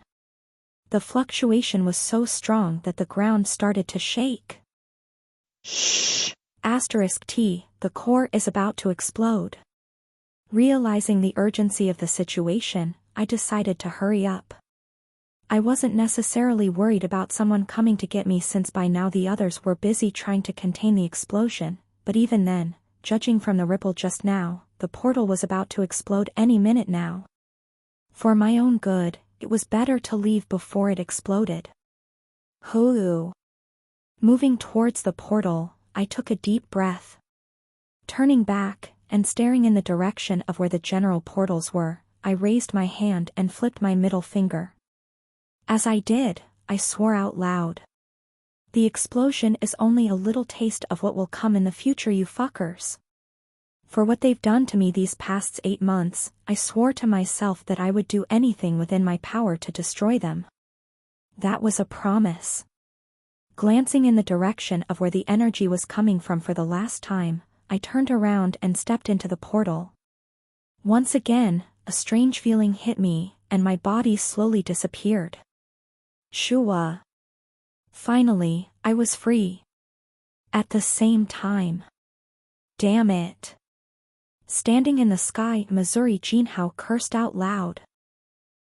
The fluctuation was so strong that the ground started to shake. Shh. *T, the core is about to explode. Realizing the urgency of the situation, I decided to hurry up. I wasn't necessarily worried about someone coming to get me since by now the others were busy trying to contain the explosion, but even then, judging from the ripple just now, the portal was about to explode any minute now. For my own good, it was better to leave before it exploded. Hoo. Moving towards the portal, I took a deep breath. Turning back, and staring in the direction of where the general portals were, I raised my hand and flipped my middle finger. As I did, I swore out loud. The explosion is only a little taste of what will come in the future, you fuckers. For what they've done to me these past 8 months, I swore to myself that I would do anything within my power to destroy them. That was a promise. Glancing in the direction of where the energy was coming from for the last time, I turned around and stepped into the portal. Once again, a strange feeling hit me, and my body slowly disappeared. Shua. Finally, I was free. At the same time. Damn it. Standing in the sky, Missouri Jinhao cursed out loud.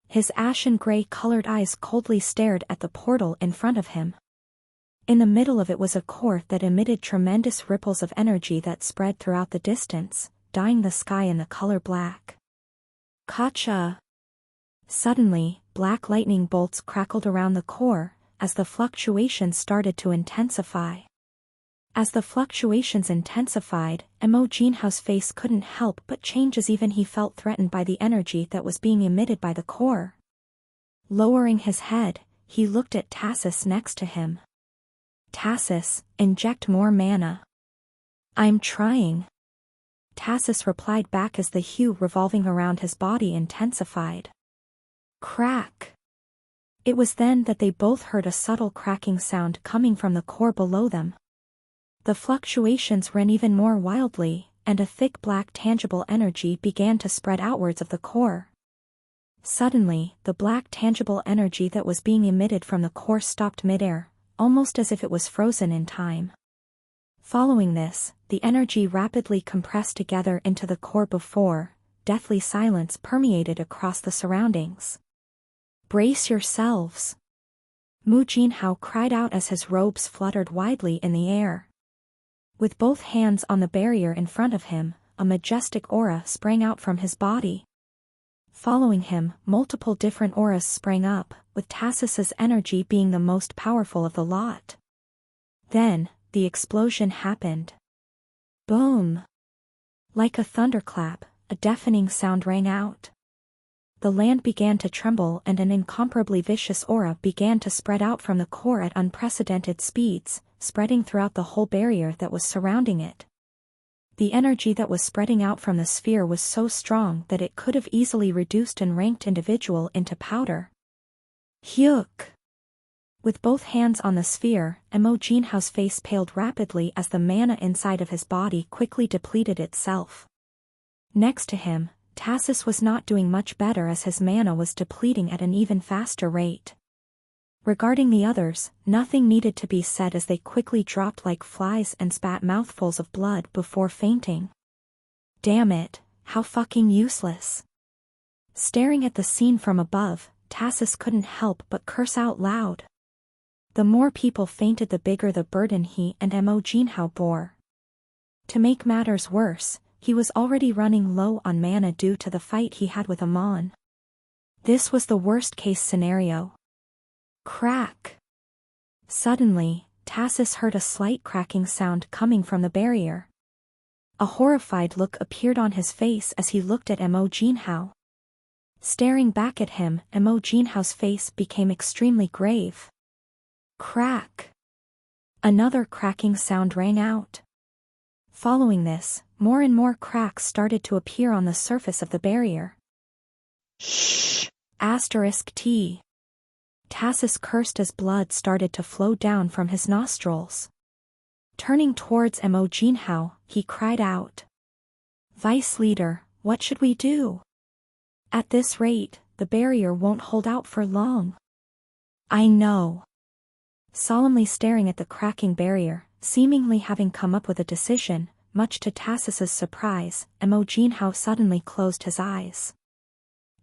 His ashen gray-colored eyes coldly stared at the portal in front of him. In the middle of it was a core that emitted tremendous ripples of energy that spread throughout the distance, dyeing the sky in the color black. Kacha! Suddenly, black lightning bolts crackled around the core, as the fluctuations started to intensify. As the fluctuations intensified, Mo Jinhao's face couldn't help but change as even he felt threatened by the energy that was being emitted by the core. Lowering his head, he looked at Tassus next to him. Tassus, inject more mana. I'm trying. Tassus replied back as the hue revolving around his body intensified. Crack. It was then that they both heard a subtle cracking sound coming from the core below them. The fluctuations ran even more wildly, and a thick black tangible energy began to spread outwards of the core. Suddenly, the black tangible energy that was being emitted from the core stopped midair, almost as if it was frozen in time. Following this, the energy rapidly compressed together into the core before, deathly silence permeated across the surroundings. Brace yourselves. Mu Jinhao cried out as his robes fluttered widely in the air. With both hands on the barrier in front of him, a majestic aura sprang out from his body. Following him, multiple different auras sprang up, with Tassus's energy being the most powerful of the lot. Then, the explosion happened. Boom! Like a thunderclap, a deafening sound rang out. The land began to tremble and an incomparably vicious aura began to spread out from the core at unprecedented speeds, spreading throughout the whole barrier that was surrounding it. The energy that was spreading out from the sphere was so strong that it could have easily reduced an ranked individual into powder. Hyuk! With both hands on the sphere, Mo Jinhao's face paled rapidly as the mana inside of his body quickly depleted itself. Next to him, Tassus was not doing much better as his mana was depleting at an even faster rate. Regarding the others, nothing needed to be said as they quickly dropped like flies and spat mouthfuls of blood before fainting. Damn it, how fucking useless. Staring at the scene from above, Tassus couldn't help but curse out loud. The more people fainted, the bigger the burden he and Mo Jinhao bore. To make matters worse, he was already running low on mana due to the fight he had with Amon. This was the worst-case scenario. Crack. Suddenly, Tassus heard a slight cracking sound coming from the barrier. A horrified look appeared on his face as he looked at Mo Jinhao. Staring back at him, Mo Jinhao's face became extremely grave. Crack. Another cracking sound rang out. Following this, more and more cracks started to appear on the surface of the barrier. Shh. *T. Tassus cursed as blood started to flow down from his nostrils. Turning towards Mo Jinhao, he cried out. Vice Leader, what should we do? At this rate, the barrier won't hold out for long. I know. Solemnly staring at the cracking barrier, seemingly having come up with a decision, much to Tassus's surprise, Mo Jinhao suddenly closed his eyes.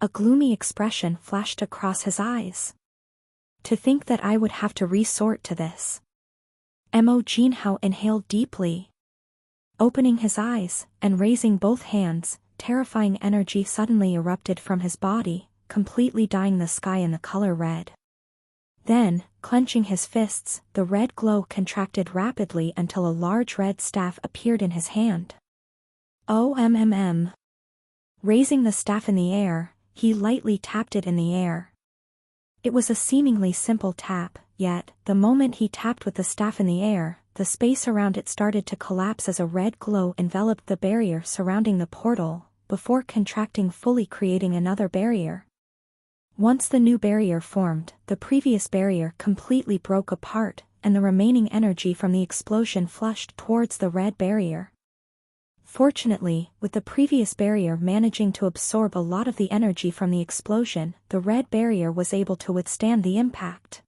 A gloomy expression flashed across his eyes. To think that I would have to resort to this. Mo Jinhao inhaled deeply. Opening his eyes, and raising both hands, terrifying energy suddenly erupted from his body, completely dyeing the sky in the color red. Then, clenching his fists, the red glow contracted rapidly until a large red staff appeared in his hand. OMMM. Raising the staff in the air, he lightly tapped it in the air. It was a seemingly simple tap, yet, the moment he tapped with the staff in the air, the space around it started to collapse as a red glow enveloped the barrier surrounding the portal, before contracting fully, creating another barrier. Once the new barrier formed, the previous barrier completely broke apart, and the remaining energy from the explosion flushed towards the red barrier. Fortunately, with the previous barrier managing to absorb a lot of the energy from the explosion, the red barrier was able to withstand the impact.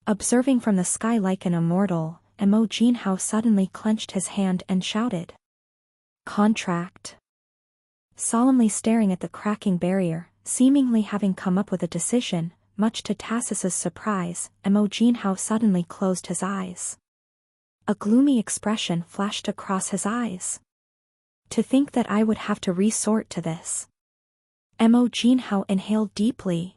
Observing from the sky like an immortal, Mo Jinhao suddenly clenched his hand and shouted. Contract. Solemnly staring at the cracking barrier, seemingly having come up with a decision, much to Tassus's surprise, Mo Jinhao suddenly closed his eyes. A gloomy expression flashed across his eyes. To think that I would have to resort to this. Mo Jinhao inhaled deeply.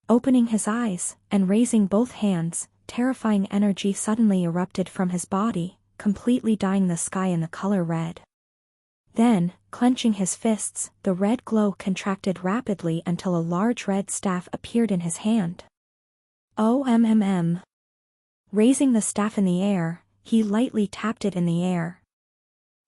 Opening his eyes, and raising both hands, terrifying energy suddenly erupted from his body, completely dyeing the sky in the color red. Then, clenching his fists, the red glow contracted rapidly until a large red staff appeared in his hand. OMMM. Raising the staff in the air, he lightly tapped it in the air.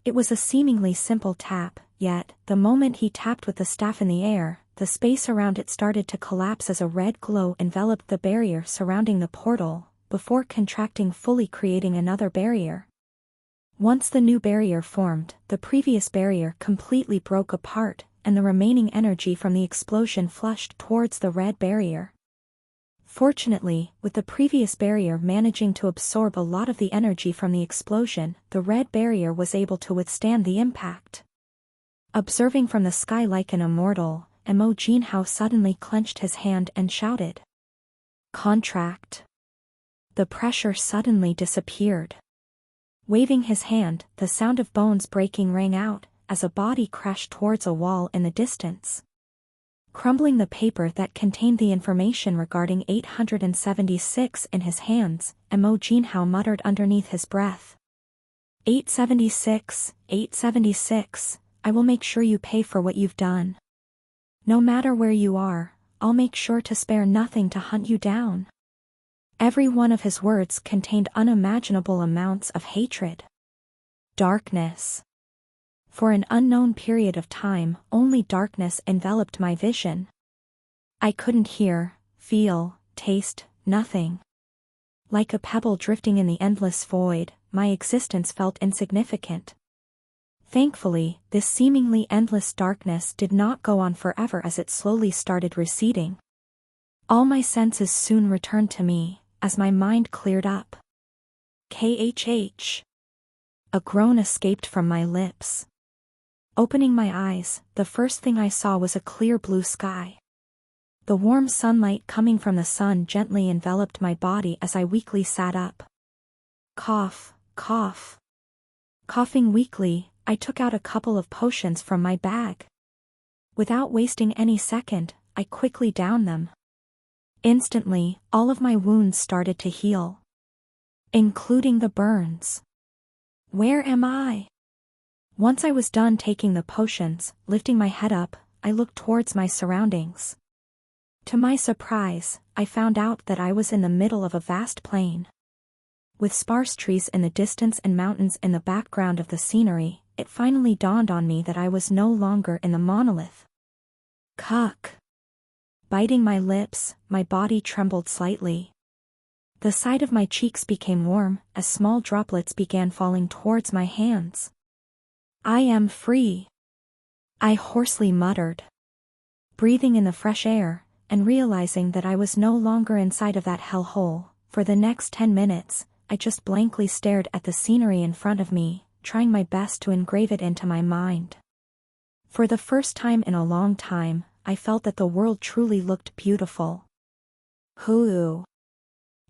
It was a seemingly simple tap, yet, the moment he tapped with the staff in the air, the space around it started to collapse as a red glow enveloped the barrier surrounding the portal, before contracting fully, creating another barrier. Once the new barrier formed, the previous barrier completely broke apart, and the remaining energy from the explosion flushed towards the red barrier. Fortunately, with the previous barrier managing to absorb a lot of the energy from the explosion, the red barrier was able to withstand the impact. Observing from the sky like an immortal, Mo Jinhao suddenly clenched his hand and shouted. Contract. The pressure suddenly disappeared. Waving his hand, the sound of bones breaking rang out, as a body crashed towards a wall in the distance. Crumbling the paper that contained the information regarding 876 in his hands, Mo Jinhao muttered underneath his breath. 876, 876, I will make sure you pay for what you've done. No matter where you are, I'll make sure to spare nothing to hunt you down. Every one of his words contained unimaginable amounts of hatred. Darkness. For an unknown period of time, only darkness enveloped my vision. I couldn't hear, feel, taste, nothing. Like a pebble drifting in the endless void, my existence felt insignificant. Thankfully, this seemingly endless darkness did not go on forever as it slowly started receding. All my senses soon returned to me, as my mind cleared up. KHH. A groan escaped from my lips. Opening my eyes, the first thing I saw was a clear blue sky. The warm sunlight coming from the sun gently enveloped my body as I weakly sat up. Cough, cough. Coughing weakly, I took out a couple of potions from my bag. Without wasting any second, I quickly downed them. Instantly, all of my wounds started to heal, including the burns. Where am I? Once I was done taking the potions, lifting my head up, I looked towards my surroundings. To my surprise, I found out that I was in the middle of a vast plain. With sparse trees in the distance and mountains in the background of the scenery, it finally dawned on me that I was no longer in the monolith. Cuck. Biting my lips, my body trembled slightly. The side of my cheeks became warm as small droplets began falling towards my hands. I am free, I hoarsely muttered. Breathing in the fresh air, and realizing that I was no longer inside of that hellhole, for the next 10 minutes, I just blankly stared at the scenery in front of me, trying my best to engrave it into my mind. For the first time in a long time, I felt that the world truly looked beautiful. Hoo.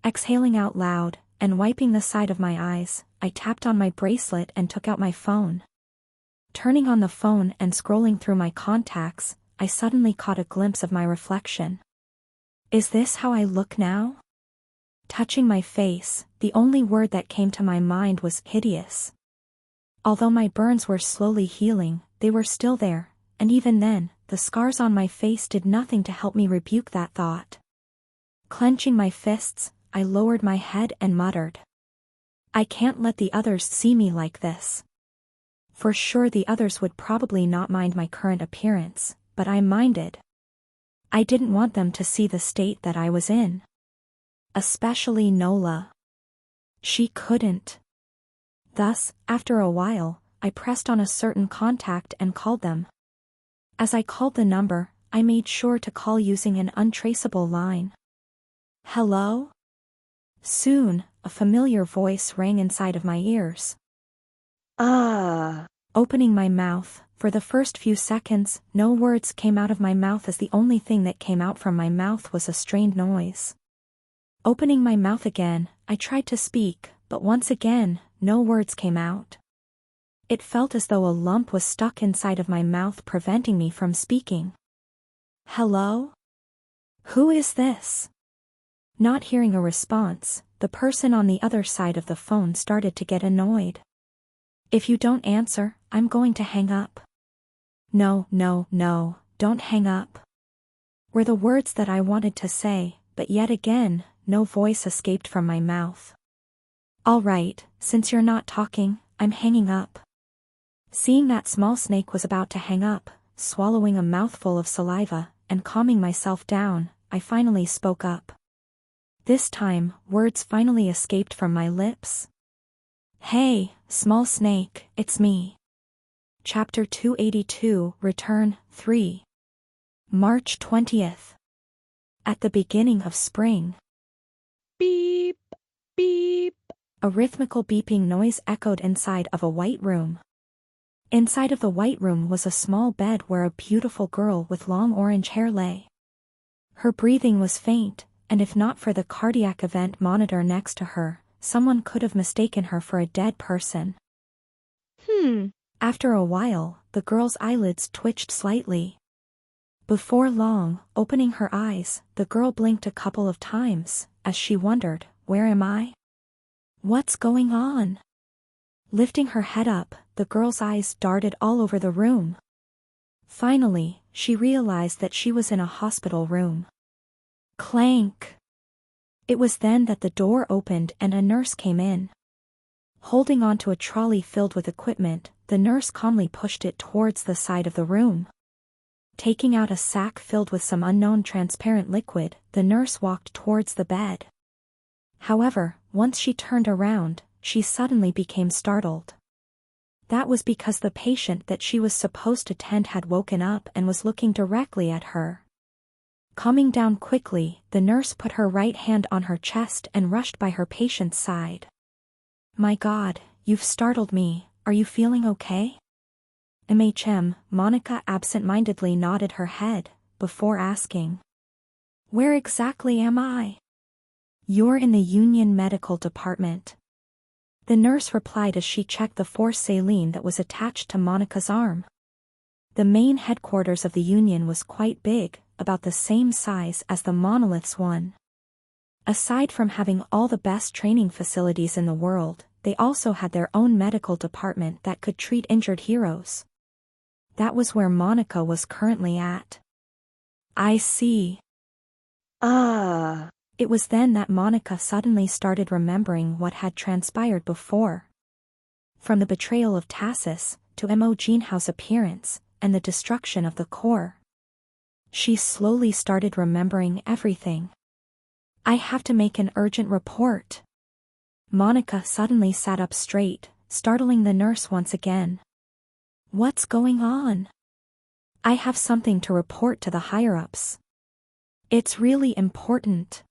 Exhaling out loud, and wiping the side of my eyes, I tapped on my bracelet and took out my phone. Turning on the phone and scrolling through my contacts, I suddenly caught a glimpse of my reflection. Is this how I look now? Touching my face, the only word that came to my mind was hideous. Although my burns were slowly healing, they were still there, and even then, the scars on my face did nothing to help me rebuke that thought. Clenching my fists, I lowered my head and muttered. I can't let the others see me like this. For sure the others would probably not mind my current appearance, but I minded. I didn't want them to see the state that I was in. Especially Nola. She couldn't. Thus, after a while, I pressed on a certain contact and called them. As I called the number, I made sure to call using an untraceable line. Hello? Soon, a familiar voice rang inside of my ears. Ah. Opening my mouth, for the first few seconds, no words came out of my mouth as the only thing that came out from my mouth was a strained noise. Opening my mouth again, I tried to speak, but once again, no words came out. It felt as though a lump was stuck inside of my mouth preventing me from speaking. Hello? Who is this? Not hearing a response, the person on the other side of the phone started to get annoyed. If you don't answer, I'm going to hang up. No, no, no, don't hang up, were the words that I wanted to say, but yet again, no voice escaped from my mouth. All right, since you're not talking, I'm hanging up. Seeing that small snake was about to hang up, swallowing a mouthful of saliva, and calming myself down, I finally spoke up. This time, words finally escaped from my lips. Hey, small snake, it's me. Chapter 282, Return, 3. March 20th. At the beginning of spring. Beep, beep. A rhythmical beeping noise echoed inside of a white room. Inside of the white room was a small bed where a beautiful girl with long orange hair lay. Her breathing was faint, and if not for the cardiac event monitor next to her, someone could have mistaken her for a dead person. After a while, the girl's eyelids twitched slightly. Before long, opening her eyes, the girl blinked a couple of times, as she wondered, where am I? What's going on? Lifting her head up, the girl's eyes darted all over the room. Finally, she realized that she was in a hospital room. Clank! It was then that the door opened and a nurse came in. Holding onto a trolley filled with equipment, the nurse calmly pushed it towards the side of the room. Taking out a sack filled with some unknown transparent liquid, the nurse walked towards the bed. However, once she turned around, she suddenly became startled. That was because the patient that she was supposed to tend had woken up and was looking directly at her. Calming down quickly, the nurse put her right hand on her chest and rushed by her patient's side. "My God, you've startled me, are you feeling okay?" Monica absent-mindedly nodded her head, before asking. "Where exactly am I?" "You're in the Union Medical Department," the nurse replied as she checked the force saline that was attached to Monica's arm. The main headquarters of the Union was quite big, about the same size as the Monolith's one. Aside from having all the best training facilities in the world, they also had their own medical department that could treat injured heroes. That was where Monica was currently at. "I see." Ah. It was then that Monica suddenly started remembering what had transpired before. From the betrayal of Tassus, to Imogene's appearance, and the destruction of the core. She slowly started remembering everything. "I have to make an urgent report." Monica suddenly sat up straight, startling the nurse once again. "What's going on?" "I have something to report to the higher-ups. It's really important."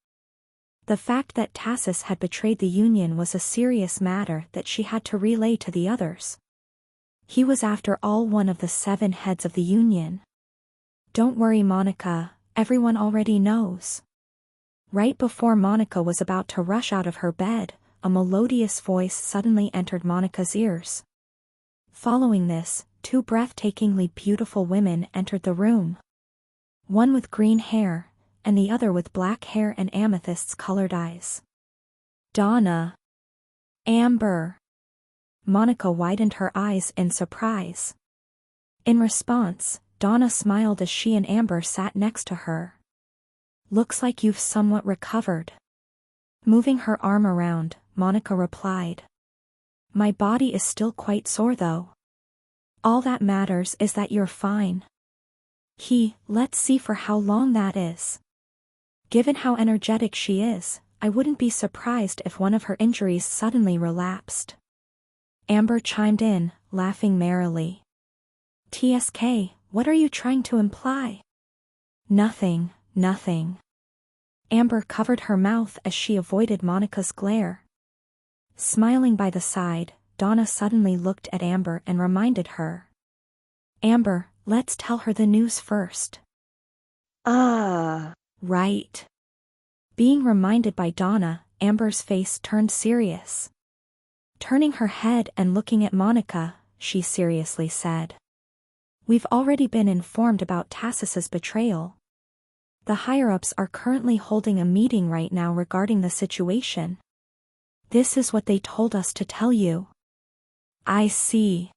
The fact that Tassus had betrayed the Union was a serious matter that she had to relay to the others. He was after all one of the 7 heads of the Union. "Don't worry, Monica, everyone already knows." Right before Monica was about to rush out of her bed, a melodious voice suddenly entered Monica's ears. Following this, 2 breathtakingly beautiful women entered the room. One with green hair, and the other with black hair and amethyst-colored eyes. "Donna." "Amber." Monica widened her eyes in surprise. In response, Donna smiled as she and Amber sat next to her. "Looks like you've somewhat recovered." Moving her arm around, Monica replied. "My body is still quite sore though. All that matters is that you're fine." Let's see for how long that is." Given how energetic she is, I wouldn't be surprised if one of her injuries suddenly relapsed. Amber chimed in, laughing merrily. "TSK, what are you trying to imply?" Nothing. Amber covered her mouth as she avoided Monica's glare. Smiling by the side, Donna suddenly looked at Amber and reminded her. "Amber, let's tell her the news first." Ah. "Right." Being reminded by Donna, Amber's face turned serious. Turning her head and looking at Monica, she seriously said. "We've already been informed about Tassus's betrayal. The higher-ups are currently holding a meeting right now regarding the situation. This is what they told us to tell you." "I see."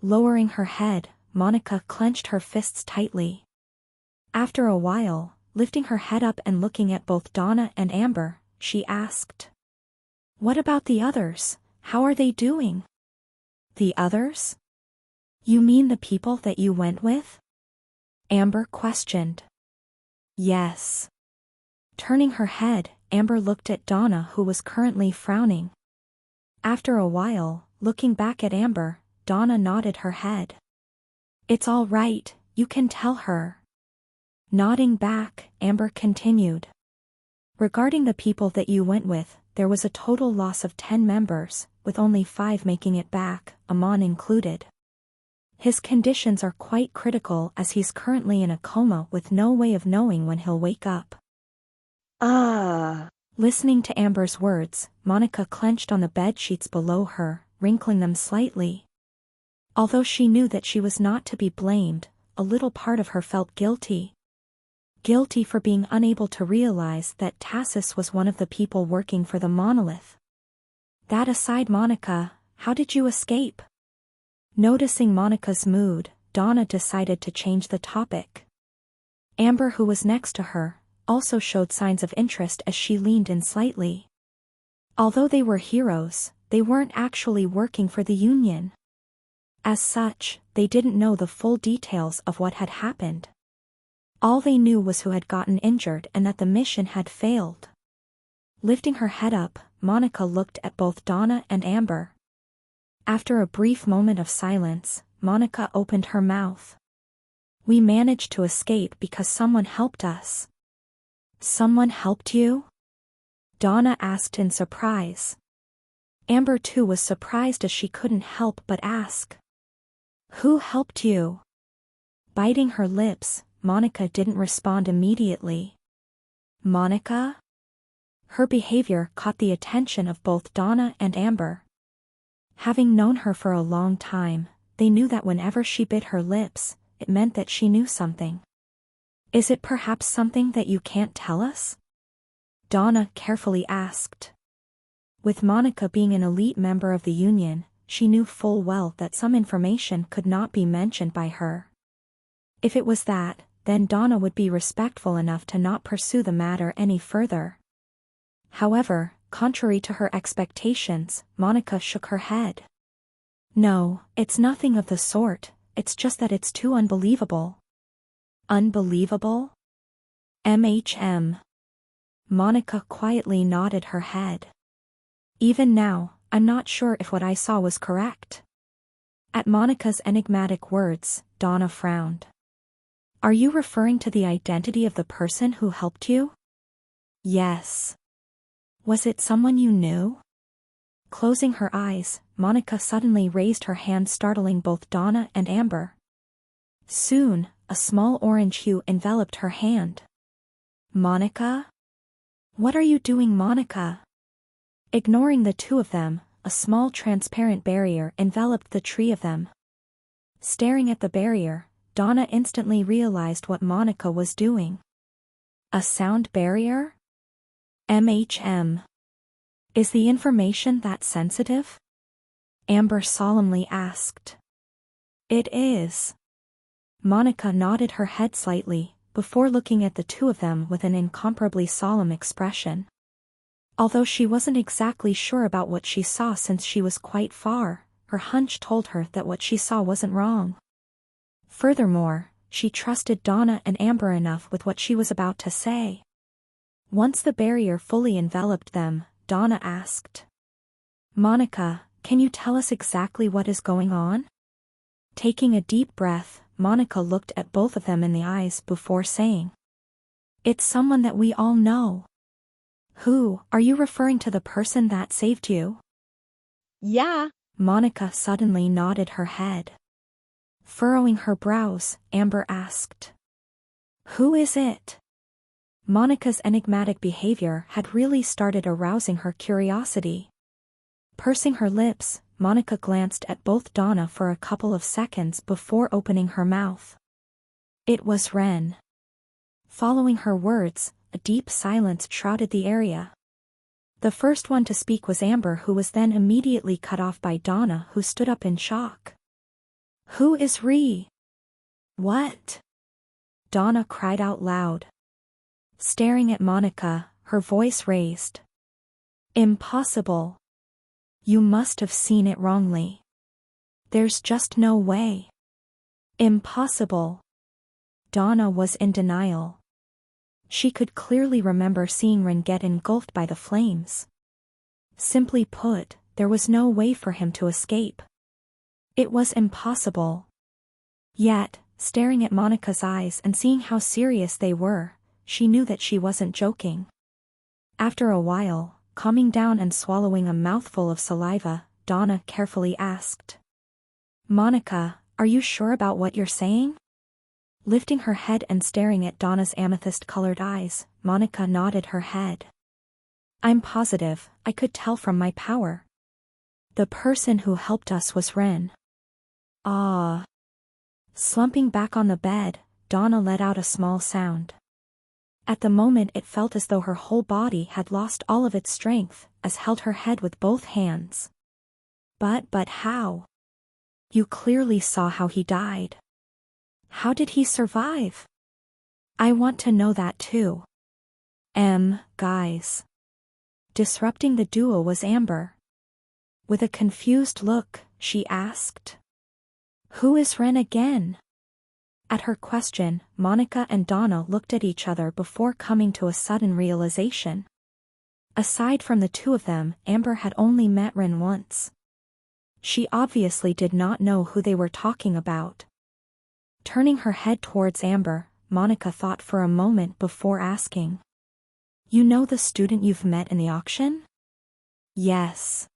Lowering her head, Monica clenched her fists tightly. After a while, lifting her head up and looking at both Donna and Amber, she asked. "What about the others? How are they doing?" "The others? You mean the people that you went with?" Amber questioned. "Yes." Turning her head, Amber looked at Donna, who was currently frowning. After a while, looking back at Amber, Donna nodded her head. "It's all right, you can tell her." Nodding back, Amber continued. "Regarding the people that you went with, there was a total loss of 10 members, with only 5 making it back, Amon included. His conditions are quite critical as he's currently in a coma with no way of knowing when he'll wake up." Ah. Listening to Amber's words, Monica clenched on the bed sheets below her, wrinkling them slightly. Although she knew that she was not to be blamed, a little part of her felt guilty. Guilty for being unable to realize that Tassus was one of the people working for the monolith. "That aside, Monica, how did you escape?" Noticing Monica's mood, Donna decided to change the topic. Amber, who was next to her, also showed signs of interest as she leaned in slightly. Although they were heroes, they weren't actually working for the Union. As such, they didn't know the full details of what had happened. All they knew was who had gotten injured and that the mission had failed. Lifting her head up, Monica looked at both Donna and Amber. After a brief moment of silence, Monica opened her mouth. We managed to escape because someone helped us. Someone helped you? Donna asked in surprise. Amber too was surprised as she couldn't help but ask. Who helped you? Biting her lips, Monica didn't respond immediately. Monica? Her behavior caught the attention of both Donna and Amber. Having known her for a long time, they knew that whenever she bit her lips, it meant that she knew something. Is it perhaps something that you can't tell us? Donna carefully asked. With Monica being an elite member of the union, she knew full well that some information could not be mentioned by her. If it was that, then Donna would be respectful enough to not pursue the matter any further. However, contrary to her expectations, Monica shook her head. No, it's nothing of the sort, it's just that it's too unbelievable. Unbelievable? MHM. Monica quietly nodded her head. Even now, I'm not sure if what I saw was correct. At Monica's enigmatic words, Donna frowned. Are you referring to the identity of the person who helped you? Yes. Was it someone you knew? Closing her eyes, Monica suddenly raised her hand, startling both Donna and Amber. Soon, a small orange hue enveloped her hand. Monica? What are you doing, Monica? Ignoring the two of them, a small transparent barrier enveloped the three of them. Staring at the barrier, Donna instantly realized what Monica was doing. A sound barrier? MHM. Is the information that sensitive? Amber solemnly asked. It is. Monica nodded her head slightly, before looking at the two of them with an incomparably solemn expression. Although she wasn't exactly sure about what she saw since she was quite far, her hunch told her that what she saw wasn't wrong. Furthermore, she trusted Donna and Amber enough with what she was about to say. Once the barrier fully enveloped them, Donna asked. Monica, can you tell us exactly what is going on? Taking a deep breath, Monica looked at both of them in the eyes before saying. It's someone that we all know. Who, are you referring to the person that saved you? Yeah. Monica suddenly nodded her head. Furrowing her brows, Amber asked. Who is it? Monica's enigmatic behavior had really started arousing her curiosity. Pursing her lips, Monica glanced at both Donna for a couple of seconds before opening her mouth. It was Ren. Following her words, a deep silence shrouded the area. The first one to speak was Amber, who was then immediately cut off by Donna, who stood up in shock. Who is Ree? What? Donna cried out loud. Staring at Monica, her voice raised. Impossible. You must have seen it wrongly. There's just no way. Impossible. Donna was in denial. She could clearly remember seeing Ren get engulfed by the flames. Simply put, there was no way for him to escape. It was impossible. Yet, staring at Monica's eyes and seeing how serious they were, she knew that she wasn't joking. After a while, calming down and swallowing a mouthful of saliva, Donna carefully asked. Monica, are you sure about what you're saying? Lifting her head and staring at Donna's amethyst-colored eyes, Monica nodded her head. I'm positive, I could tell from my power. The person who helped us was Ren. Ah. Slumping back on the bed, Donna let out a small sound. At the moment it felt as though her whole body had lost all of its strength, as held her head with both hands. But how? You clearly saw how he died. How did he survive? I want to know that too. Guys. Disrupting the duo was Amber. With a confused look, she asked. Who is Ren again? At her question, Monica and Donna looked at each other before coming to a sudden realization. Aside from the two of them, Amber had only met Ren once. She obviously did not know who they were talking about. Turning her head towards Amber, Monica thought for a moment before asking. You know the student you've met in the auction? Yes.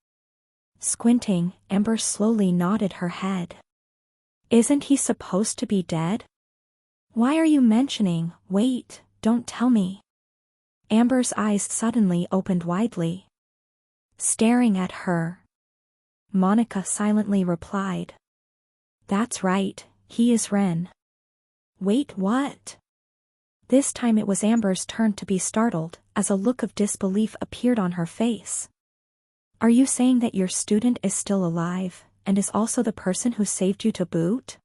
Squinting, Amber slowly nodded her head. Isn't he supposed to be dead? Why are you mentioning? Wait, don't tell me. Amber's eyes suddenly opened widely. Staring at her. Monica silently replied. That's right, he is Ren. Wait, what? This time it was Amber's turn to be startled, as a look of disbelief appeared on her face. Are you saying that your student is still alive, and is also the person who saved you to boot?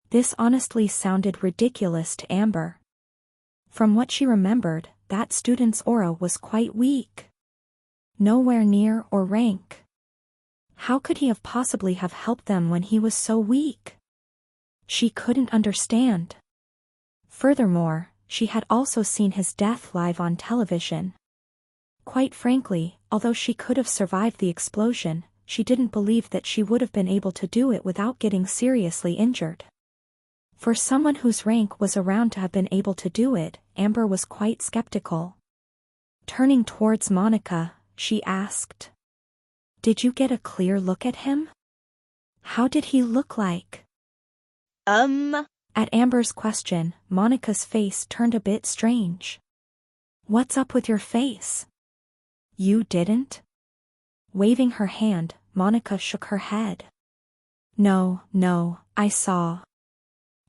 This honestly sounded ridiculous to Amber. From what she remembered, that student's aura was quite weak. Nowhere near or rank. How could he have possibly have helped them when he was so weak? She couldn't understand. Furthermore, she had also seen his death live on television. Quite frankly, although she could have survived the explosion, she didn't believe that she would have been able to do it without getting seriously injured. For someone whose rank was around to have been able to do it, Amber was quite skeptical. Turning towards Monica, she asked. Did you get a clear look at him? How did he look like? At Amber's question, Monica's face turned a bit strange. What's up with your face? You didn't? Waving her hand, Monica shook her head. No, I saw.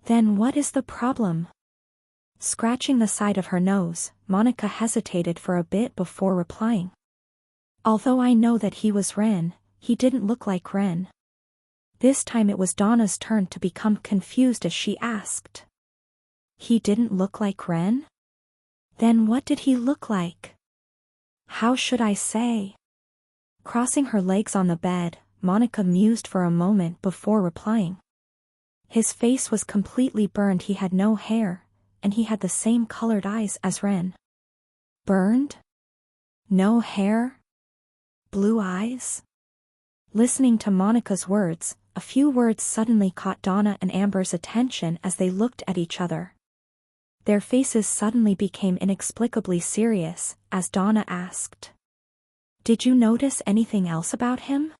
Then what is the problem? Scratching the side of her nose, Monica hesitated for a bit before replying. Although I know that he was Ren, he didn't look like Ren. This time it was Donna's turn to become confused as she asked. He didn't look like Ren? Then what did he look like? How should I say? Crossing her legs on the bed, Monica mused for a moment before replying. His face was completely burned. He had no hair, and he had the same colored eyes as Ren. Burned? No hair? Blue eyes? Listening to Monica's words, a few words suddenly caught Donna and Amber's attention as they looked at each other. Their faces suddenly became inexplicably serious, as Donna asked. Did you notice anything else about him?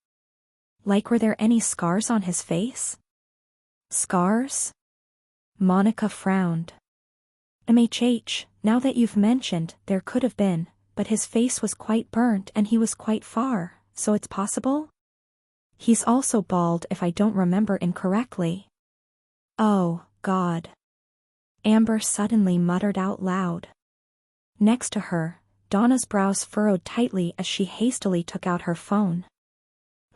Like were there any scars on his face? Scars? Monica frowned. Now that you've mentioned, there could have been, but his face was quite burnt and he was quite far, so it's possible? He's also bald if I don't remember incorrectly. Oh, God. Amber suddenly muttered out loud. Next to her, Donna's brows furrowed tightly as she hastily took out her phone.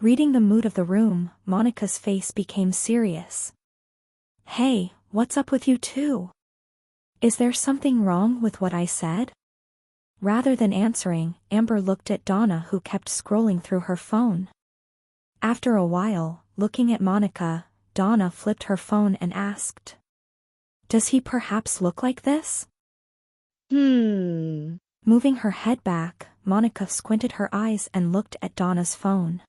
Reading the mood of the room, Monica's face became serious. Hey, what's up with you two? Is there something wrong with what I said? Rather than answering, Amber looked at Donna, who kept scrolling through her phone. After a while, looking at Monica, Donna flipped her phone and asked. Does he perhaps look like this? Moving her head back, Monica squinted her eyes and looked at Donna's phone.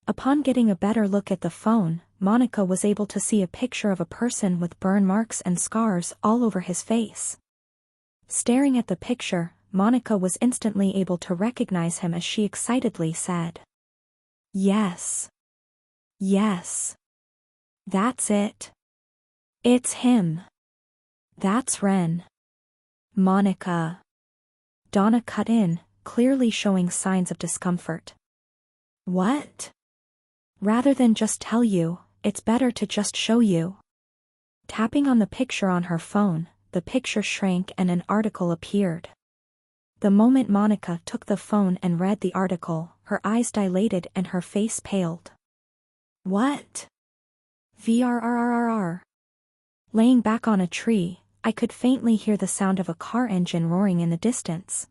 Upon getting a better look at the phone, Monica was able to see a picture of a person with burn marks and scars all over his face. Staring at the picture, Monica was instantly able to recognize him as she excitedly said. Yes. That's it. It's him. That's Ren. Monica. Donna cut in, clearly showing signs of discomfort. What? Rather than just tell you, it's better to just show you. Tapping on the picture on her phone, the picture shrank and an article appeared. The moment Monica took the phone and read the article, her eyes dilated and her face paled. What? VRRRRR. Laying back on a tree, I could faintly hear the sound of a car engine roaring in the distance.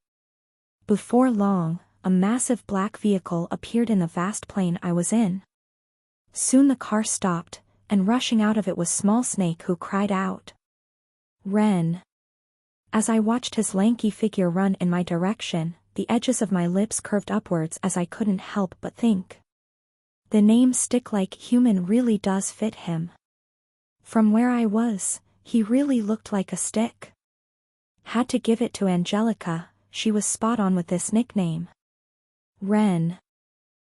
Before long, a massive black vehicle appeared in the vast plain I was in. Soon the car stopped, and rushing out of it was Small Snake, who cried out. Ren. As I watched his lanky figure run in my direction, the edges of my lips curved upwards as I couldn't help but think. The name Stick Like Human really does fit him. From where I was, he really looked like a stick. Had to give it to Angelica, she was spot on with this nickname. Ren.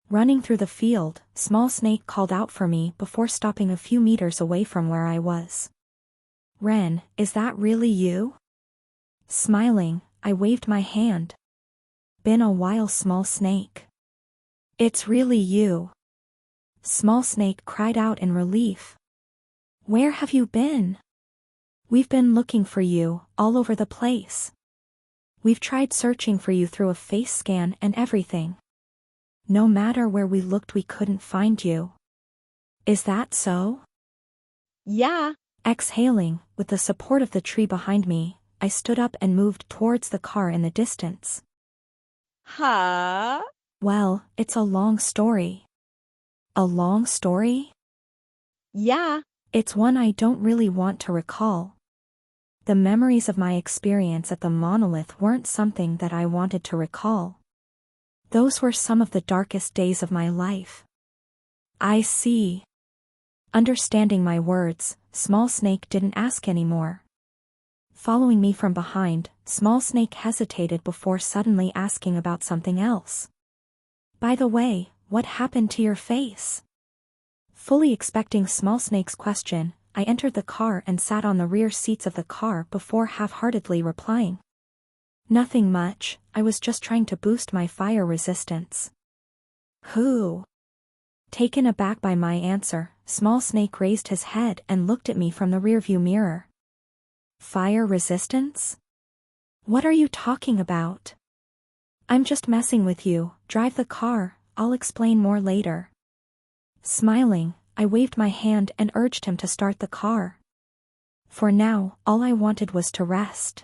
Running through the field, Small Snake called out for me before stopping a few meters away from where I was. Ren, is that really you? Smiling, I waved my hand. Been a while, Small Snake. It's really you. Small Snake cried out in relief. Where have you been? We've been looking for you, all over the place. We've tried searching for you through a face scan and everything. No matter where we looked, we couldn't find you. Is that so? Yeah. Exhaling, with the support of the tree behind me, I stood up and moved towards the car in the distance. Huh? Well, it's a long story. A long story? Yeah. It's one I don't really want to recall. The memories of my experience at the monolith weren't something that I wanted to recall. Those were some of the darkest days of my life. I see. Understanding my words, Small Snake didn't ask anymore. Following me from behind, Small Snake hesitated before suddenly asking about something else. By the way, what happened to your face? Fully expecting Small Snake's question, I entered the car and sat on the rear seats of the car before half-heartedly replying. Nothing much, I was just trying to boost my fire resistance. Who? Taken aback by my answer, Small Snake raised his head and looked at me from the rearview mirror. Fire resistance? What are you talking about? I'm just messing with you, drive the car, I'll explain more later. Smiling, I waved my hand and urged him to start the car. For now, all I wanted was to rest.